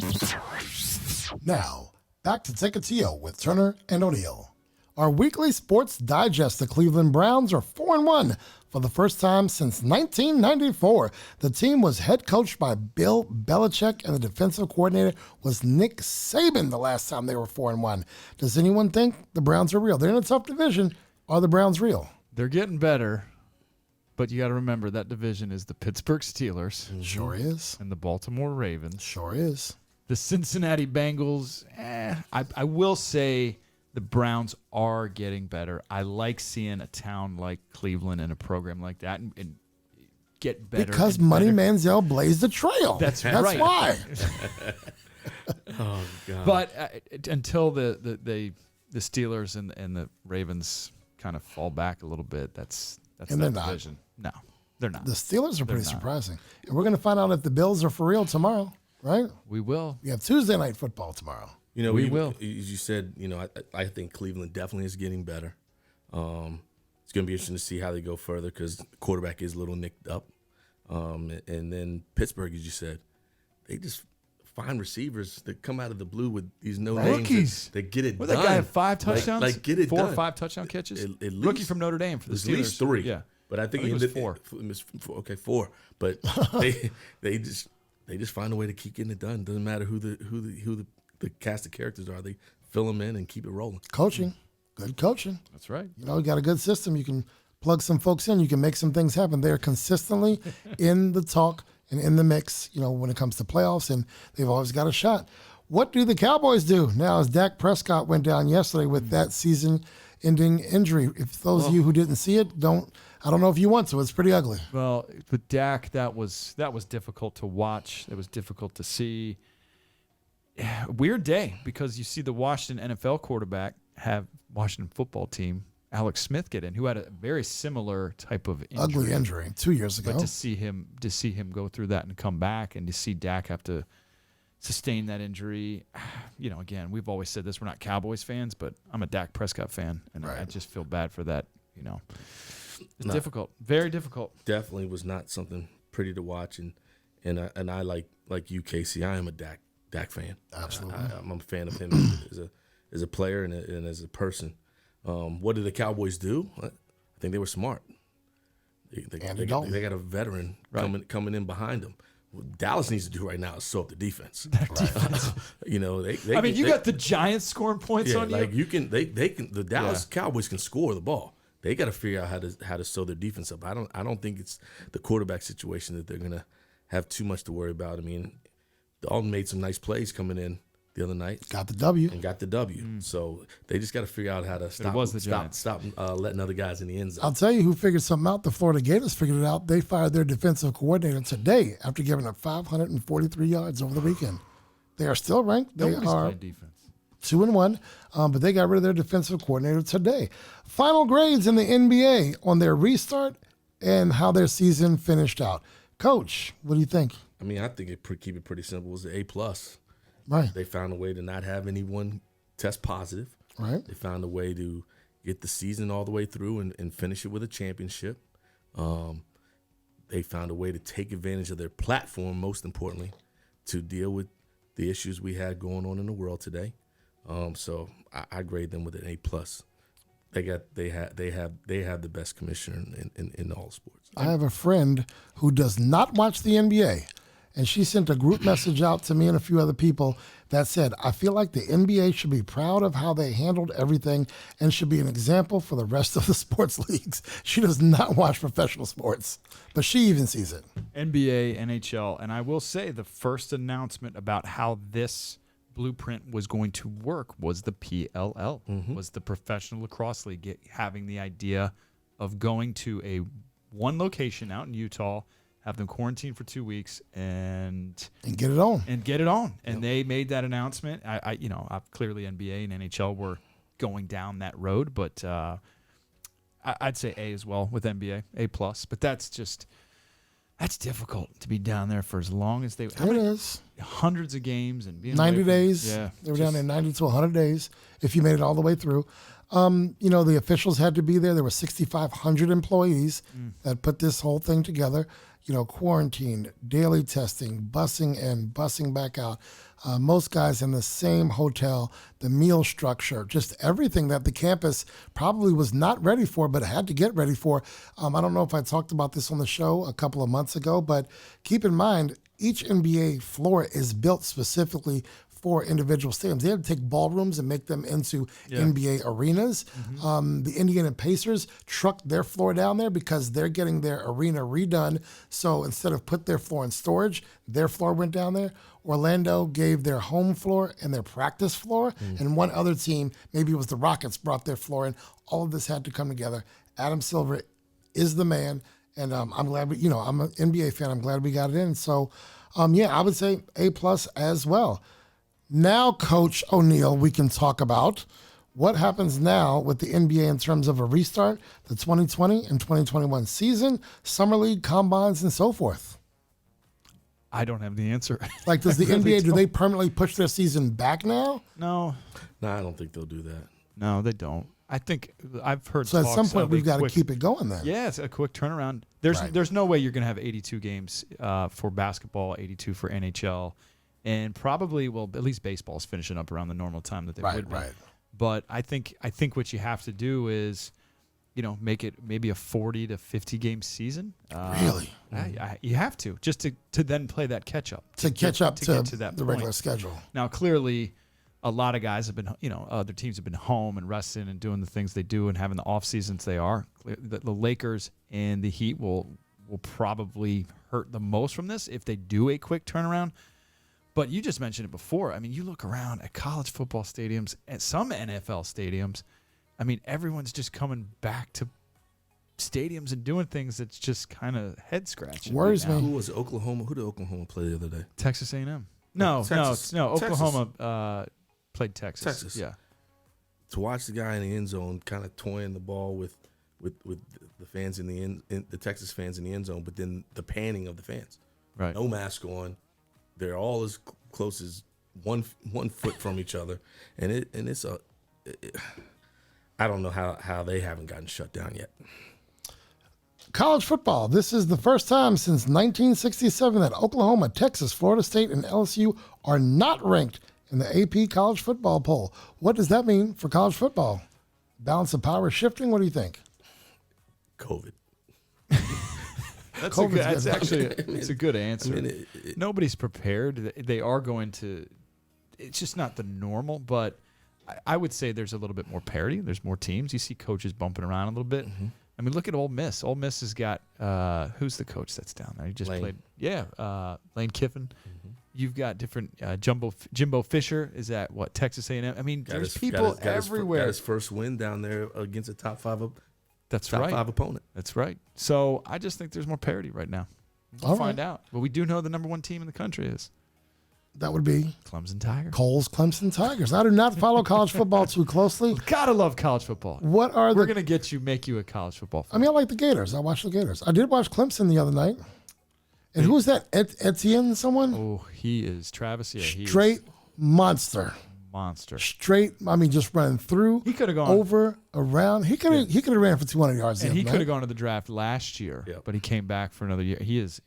Now, back to Take a TO with Turner and O'Neill. Our weekly sports digest, the Cleveland Browns are 4-1 for the first time since 1994. The team was head coached by Bill Belichick, and the defensive coordinator was Nick Saban the last time they were 4-1. Does anyone think the Browns are real? They're in a tough division. Are the Browns real? They're getting better, but you got to remember that division is the Pittsburgh Steelers. Sure is. And the Baltimore Ravens. Sure is. The Cincinnati Bengals, I will say the Browns are getting better. I like seeing a town like Cleveland and a program like that and get better. Because Money Manziel blazed the trail. That's right. Why. Oh, God. But until the Steelers and the Ravens kind of fall back a little bit, that's And that they're not. division. No, they're not. The Steelers are pretty not. surprising. And we're going to find out if the Bills are for real tomorrow, right? We will. We have Tuesday night football tomorrow. You know, We will. As you said, you know, I think Cleveland definitely is getting better. It's going to be interesting to see how they go further because the quarterback is a little nicked up. And then Pittsburgh, as you said, they just find receivers that come out of the blue with these no-names. Rookies. That get it Well, done. that guy had 5 touchdowns? Like get it 4 done. or 5 touchdown catches? At least, Rookie from Notre Dame for the At Steelers. least 3. Yeah. But I think it was did- 4. It was 4. Okay, 4. But they just find a way to keep getting it done. Doesn't matter who the cast of characters are. They fill them in and keep it rolling. Coaching. Good coaching. That's right. You know, you got a good system. You can plug some folks in. You can make some things happen. They're consistently in the talk and in the mix, you know, when it comes to playoffs, and they've always got a shot. What do the Cowboys do now as Dak Prescott went down yesterday with that season-ending injury? If those of you who didn't see it, I don't know if you want to. It's pretty ugly. Well, with Dak, that was difficult to watch. It was difficult to see. Weird day because you see the Washington NFL quarterback have Washington football team, Alex Smith, get in, who had a very similar type of injury. Ugly injury 2 years ago. But to see him go through that and come back, and to see Dak have to sustain that injury, you know, again, we've always said this: we're not Cowboys fans, but I'm a Dak Prescott fan, and I just feel bad for that. You know, it's difficult, very difficult. Definitely was not something pretty to watch, and I like you, Casey. I am a Dak fan. Absolutely, I'm a fan of him as a player and as a person. What did the Cowboys do? I think they were smart. They got a veteran coming in behind them. What Dallas needs to do right now is sew up the defense. You know, you got the Giants scoring points on you. Like the Dallas Cowboys can score the ball. They got to figure out how to sew their defense up. I don't think it's the quarterback situation that they're gonna have too much to worry about. I mean, Dalton made some nice plays coming in the other night. Got the W. So they just got to figure out how to stop letting other guys in the end zone. I'll tell you who figured something out. The Florida Gators figured it out. They fired their defensive coordinator today after giving up 543 yards over the weekend. They are still ranked. They Nobody's are playing defense. 2-1, but they got rid of their defensive coordinator today. Final grades in the NBA on their restart and how their season finished out. Coach, what do you think? I mean, I think keep it pretty simple. It was an A+. Right. They found a way to not have anyone test positive. Right. They found a way to get the season all the way through and finish it with a championship. They found a way to take advantage of their platform, most importantly, to deal with the issues we had going on in the world today. So I grade them with an A+. They have the best commissioner in all sports. I have a friend who does not watch the NBA, and she sent a group message out to me and a few other people that said, I feel like the NBA should be proud of how they handled everything and should be an example for the rest of the sports leagues. She does not watch professional sports, but she even sees it. NBA, NHL, and I will say the first announcement about how this blueprint was going to work was the PLL, was the Professional Lacrosse League having the idea of going to one location out in Utah, have them quarantine for 2 weeks, and get it on. And they made that announcement. Clearly NBA and NHL were going down that road, but I'd say A as well with NBA, A+. But that's difficult to be down there for as long as they. It is. Hundreds of games and being 90 days. Yeah, they were down there 90 to 100 days if you made it all the way through. The officials had to be there. There were 6,500 employees that put this whole thing together. quarantine, daily testing, busing in, busing back out. Most guys in the same hotel, the meal structure, just everything that the campus probably was not ready for, but had to get ready for. I don't know if I talked about this on the show a couple of months ago, but keep in mind, each NBA floor is built specifically for individual stadiums. They had to take ballrooms and make them into NBA arenas. The Indiana Pacers trucked their floor down there because they're getting their arena redone. So instead of put their floor in storage, their floor went down there. Orlando gave their home floor and their practice floor. And one other team, maybe it was the Rockets, brought their floor in. All of this had to come together. Adam Silver is the man. And I'm glad, I'm an NBA fan. I'm glad we got it in. So, I would say A+ as well. Now, Coach O'Neil, we can talk about what happens now with the NBA in terms of a restart, the 2020 and 2021 season, Summer League, combines, and so forth. I don't have the answer. Like, does the NBA, do they permanently push their season back now? No. No, I don't think they'll do that. No, they don't. I think I've heard. So at some point we've got to keep it going then. Yeah, it's a quick turnaround. There's no way you're going to have 82 games for basketball, 82 for NHL, and probably at least baseball is finishing up around the normal time that they would be. Right. But I think what you have to do is, make it maybe a 40 to 50 game season. Really? You have to just to then play that catch up to get to that the regular point. Schedule. Now clearly, a lot of guys have been, other teams have been home and resting and doing the things they do and having the off seasons they are. The Lakers and the Heat will probably hurt the most from this if they do a quick turnaround. But you just mentioned it before. I mean, you look around at college football stadiums and some NFL stadiums. I mean, everyone's just coming back to stadiums and doing things that's just kind of head scratching. Worries me. Who was Oklahoma? Who did Oklahoma play the other day? Texas A&M. No. Oklahoma played Texas. Texas. Yeah. To watch the guy in the end zone kind of toying the ball with the fans in the Texas fans in the end zone, but then the panning of the fans. Right. No mask on. They're all as close as one foot from each other, and it's I don't know how they haven't gotten shut down yet. College football. This is the first time since 1967 that Oklahoma, Texas, Florida State, and LSU are not ranked in the AP college football poll. What does that mean for college football? Balance of power shifting? What do you think? COVID. That's actually it's a good answer. Nobody's prepared. They are going to. It's just not the normal, but I would say there's a little bit more parity. There's more teams. You see coaches bumping around a little bit. Mm-hmm. I mean, look at Ole Miss. Ole Miss has got who's the coach that's down there? He just played. Yeah, Lane Kiffin. Mm-hmm. You've got different Jimbo Fisher is at Texas A&M. I mean, there's people everywhere. Got his first win down there against a top five opponent. That's right. So I just think there's more parity right now. We'll find out. But we do know the number one team in the country is. That would be Clemson Tigers. Cole's Clemson Tigers. I do not follow college football too closely. Gotta love college football. We're going to make you a college football fan. I mean, I like the Gators. I watch the Gators. I did watch Clemson the other night. And who was that? Etienne someone? Oh, he is Travis. Yeah, Straight monster. Straight, I mean, just running through. He could have gone over, around. He could have ran for 200 yards. And he could have gone to the draft last year, but he came back for another year. He's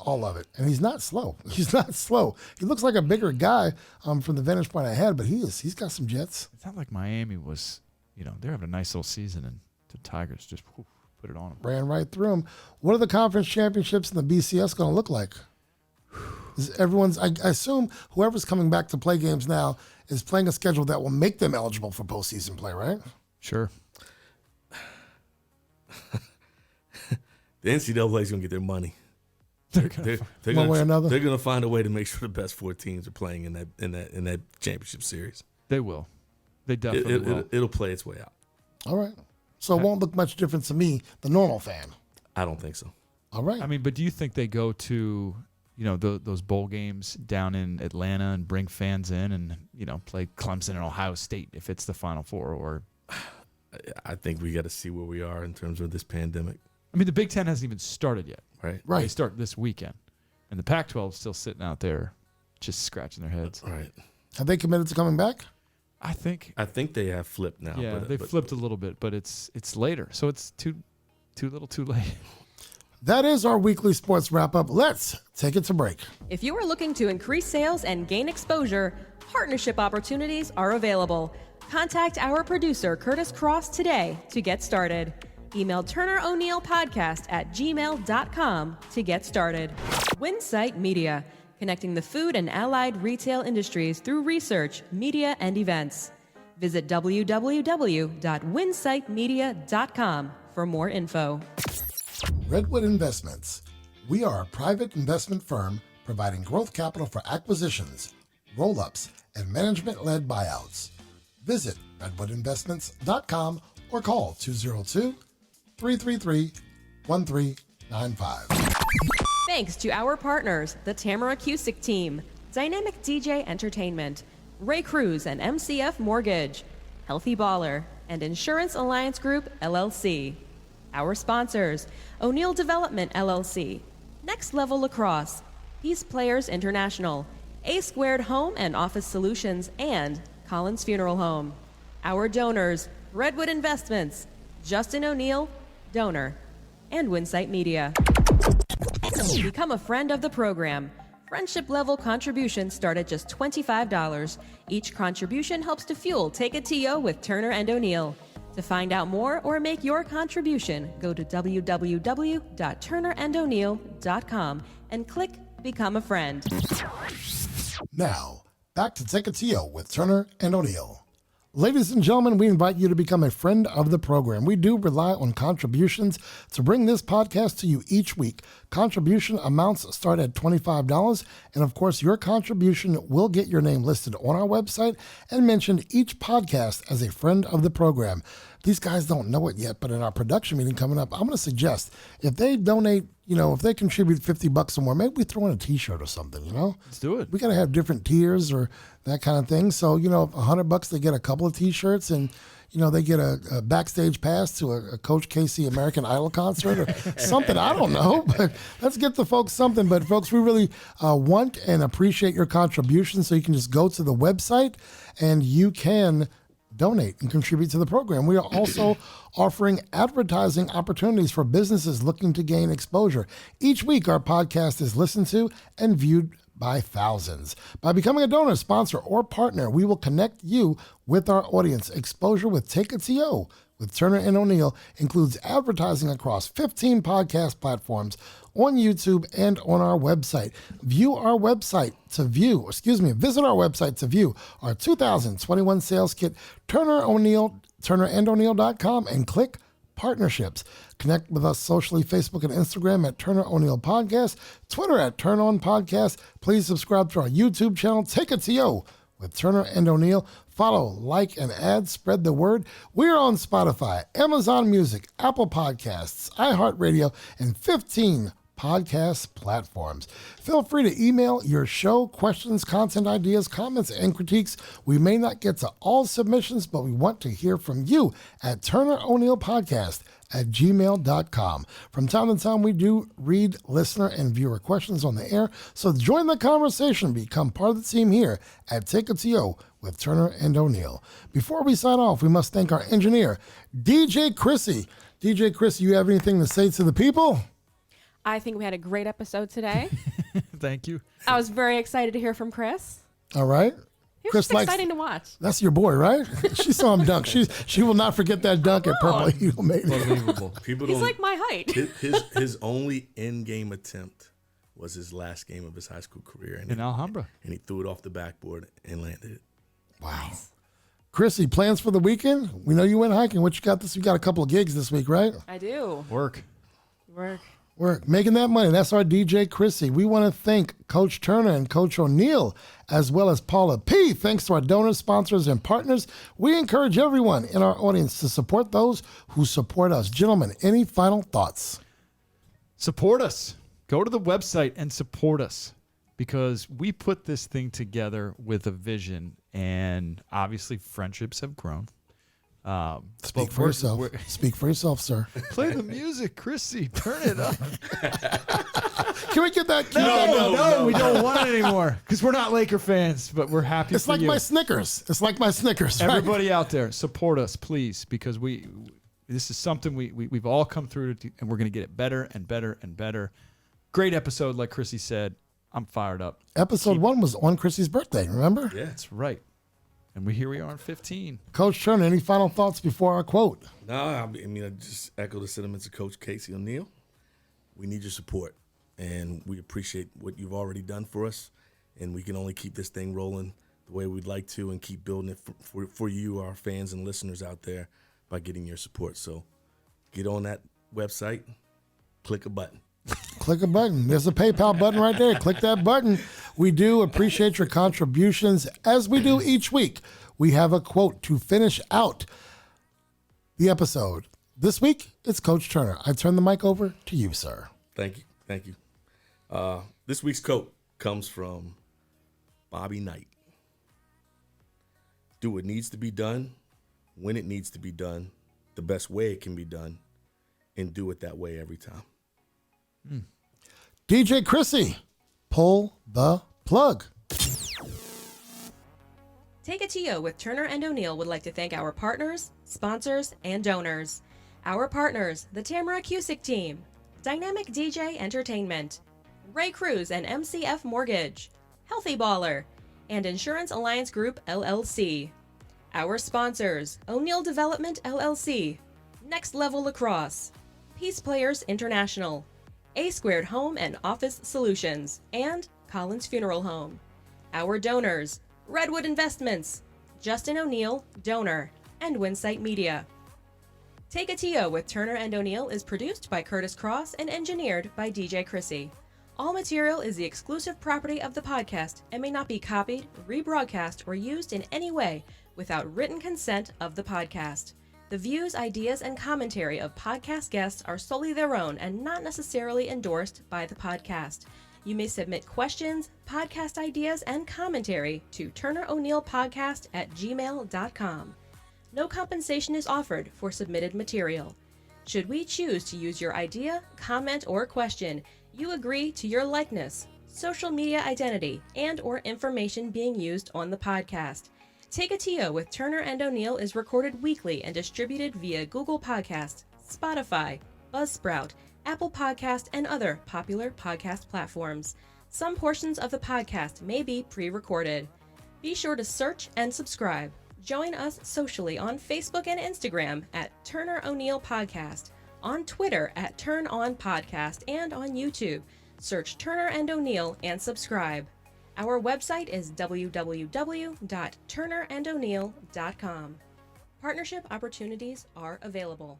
all of it, and he's not slow. He's not slow. He looks like a bigger guy from the vantage point I had, but he's got some jets. It's not like Miami was, they're having a nice little season, and the Tigers just put it on them. Ran right through them. What are the conference championships in the BCS going to look like? I assume whoever's coming back to play games now is playing a schedule that will make them eligible for postseason play, right? Sure. The NCAA is going to get their money. One way or another. They're going to find a way to make sure the best four teams are playing in that championship series. They will. They definitely will. It'll play its way out. All right. So it won't look much different to me, the normal fan. I don't think so. All right. I mean, but do you think they go to those bowl games down in Atlanta and bring fans in and, play Clemson and Ohio State if it's the Final Four? Or I think we got to see where we are in terms of this pandemic. I mean, the Big Ten hasn't even started yet. Right. They start this weekend. And the Pac-12 is still sitting out there just scratching their heads. Right. Have they committed to coming back? I think they have flipped now. Yeah, they've flipped a little bit, but it's later. So it's too little too late. That is our weekly sports wrap-up. Let's take it to break. If you are looking to increase sales and gain exposure, partnership opportunities are available. Contact our producer, Kurtis Cross, today to get started. Email turneroneilpodcast@gmail.com to get started. Winsight Media, connecting the food and allied retail industries through research, media, and events. Visit www.winsightmedia.com for more info. Redwood Investments. We are a private investment firm providing growth capital for acquisitions, roll-ups, and management-led buyouts. Visit redwoodinvestments.com or call 202-333-1395. Thanks to our partners, the Tamara Cusick Team, Dynamic DJ Entertainment, Ray Cruz and MCF Mortgage, Healthy Baller, and Insurance Alliance Group, LLC. Our sponsors, O'Neill Development, LLC, Next Level Lacrosse, Peace Players International, A Squared Home and Office Solutions, and Collins Funeral Home. Our donors, Redwood Investments, Justin O'Neill, donor, and Winsight Media. Become a friend of the program. Friendship level contributions start at just $25. Each contribution helps to fuel Take a TO with Turner and O'Neill. To find out more or make your contribution, go to www.turnerando'neill.com and click Become a Friend. Now, back to Take a TO with Turner and O'Neill. Ladies and gentlemen, we invite you to become a friend of the program. We do rely on contributions to bring this podcast to you each week. Contribution amounts start at $25, and of course, your contribution will get your name listed on our website and mentioned each podcast as a friend of the program. These guys don't know it yet, but in our production meeting coming up, I'm going to suggest if they donate, if they contribute $50 or more, maybe we throw in a t-shirt or something, Let's do it. We got to have different tiers or that kind of thing. So, $100, they get a couple of t-shirts and, they get a backstage pass to a Coach Krissy American Idol concert or something. I don't know, but let's get the folks something. But folks, we really want and appreciate your contributions. So you can just go to the website and you can donate and contribute to the program. We are also offering advertising opportunities for businesses looking to gain exposure. Each week, our podcast is listened to and viewed by thousands. By becoming a donor, sponsor, or partner, we will connect you with our audience. Exposure with Take a TO with Turner and O'Neill includes advertising across 15 podcast platforms on YouTube and on our website. Visit our website to view our 2021 sales kit, turnerando'neill.com, and click partnerships. Connect with us socially, Facebook and Instagram at Turner O'Neill Podcast, Twitter at Turn On Podcast. Please subscribe to our YouTube channel, Take a TO with Turner and O'Neill. Follow, like, and add, spread the word. We're on Spotify, Amazon Music, Apple Podcasts, iHeartRadio, and 15 podcast platforms. Feel free to email your show questions, content ideas, comments, and critiques. We may not get to all submissions, but we want to hear from you at turneroneilpodcast@gmail.com. From time to time, we do read listener and viewer questions on the air, so join the conversation. Become part of the team here at Take a TO with Turner and O'Neill. Before we sign off, we must thank our engineer, DJ Krissy. DJ Krissy, you have anything to say to the people? I think we had a great episode today. Thank you. I was very excited to hear from Chris. All right. He was Chris just exciting to watch. That's your boy, right? She saw him dunk. She will not forget that dunk at Purple Eagle Mania. Unbelievable. People He's don't, like my height. His only in-game attempt was his last game of his high school career. In Alhambra. And he threw it off the backboard and landed it. Wow. Nice. Krissy, plans for the weekend? We know you went hiking. What you got this? You got a couple of gigs this week, right? I do. Work. We're making that money. That's our DJ Krissy. We want to thank Coach Turner and Coach O'Neill, as well as Paula P. Thanks to our donors, sponsors, and partners. We encourage everyone in our audience to support those who support us. Gentlemen, any final thoughts? Support us. Go to the website and support us, because we put this thing together with a vision, and obviously friendships have grown. Speak for yourself. Speak for yourself, sir. Play the music, Krissy. Turn it up. Can we get that? No, we don't want it anymore, because we're not Laker fans, but we're happy It's for like you. my Snickers. It's like my Snickers. Right? Everybody out there, support us, please, because we This is something we've all come through, and we're going to get it better and better and better. Great episode, like Krissy said. I'm fired up. Episode 1 was on Krissy's birthday, remember? Yeah. That's right. And here we are in 15. Coach Turner, any final thoughts before our quote? No, I mean, I just echo the sentiments of Coach Casey O'Neill. We need your support, and we appreciate what you've already done for us, and we can only keep this thing rolling the way we'd like to and keep building it for you, our fans and listeners out there, by getting your support. So get on that website, click a button. Click a button. There's a PayPal button right there. Click that button. We do appreciate your contributions. As we do each week, we have a quote to finish out the episode. This week, it's Coach Turner. I turn the mic over to you, sir. Thank you. Thank you. This week's quote comes from Bobby Knight. Do what needs to be done, when it needs to be done, the best way it can be done, and do it that way every time. DJ Krissy, pull the plug. Take a TO with Turner and O'Neill would like to thank our partners, sponsors, and donors. Our partners, the Tamara Cusick Team, Dynamic DJ Entertainment, Ray Cruz and MCF Mortgage, Healthy Baller, and Insurance Alliance Group, LLC. Our sponsors, O'Neill Development, LLC, Next Level Lacrosse, Peace Players International, A Squared Home and Office Solutions, and Collins Funeral Home. Our donors, Redwood Investments, Justin O'Neill, donor, and Winsight Media. Take a TO with Turner and O'Neill is produced by Kurtis Cross and engineered by DJ Krissy. All material is the exclusive property of the podcast and may not be copied, rebroadcast, or used in any way without written consent of the podcast. The views, ideas, and commentary of podcast guests are solely their own and not necessarily endorsed by the podcast. You may submit questions, podcast ideas, and commentary to turnero'neillpodcast@gmail.com. No compensation is offered for submitted material. Should we choose to use your idea, comment, or question, you agree to your likeness, social media identity, and/or information being used on the podcast. Take a TO with Turner and O'Neill is recorded weekly and distributed via Google Podcasts, Spotify, Buzzsprout, Apple Podcast, and other popular podcast platforms. Some portions of the podcast may be pre-recorded. Be sure to search and subscribe. Join us socially on Facebook and Instagram at Turner O'Neill Podcast, on Twitter at Turn On Podcast, and on YouTube. Search Turner and O'Neill and subscribe. Our website is www.turnerando'neill.com. Partnership opportunities are available.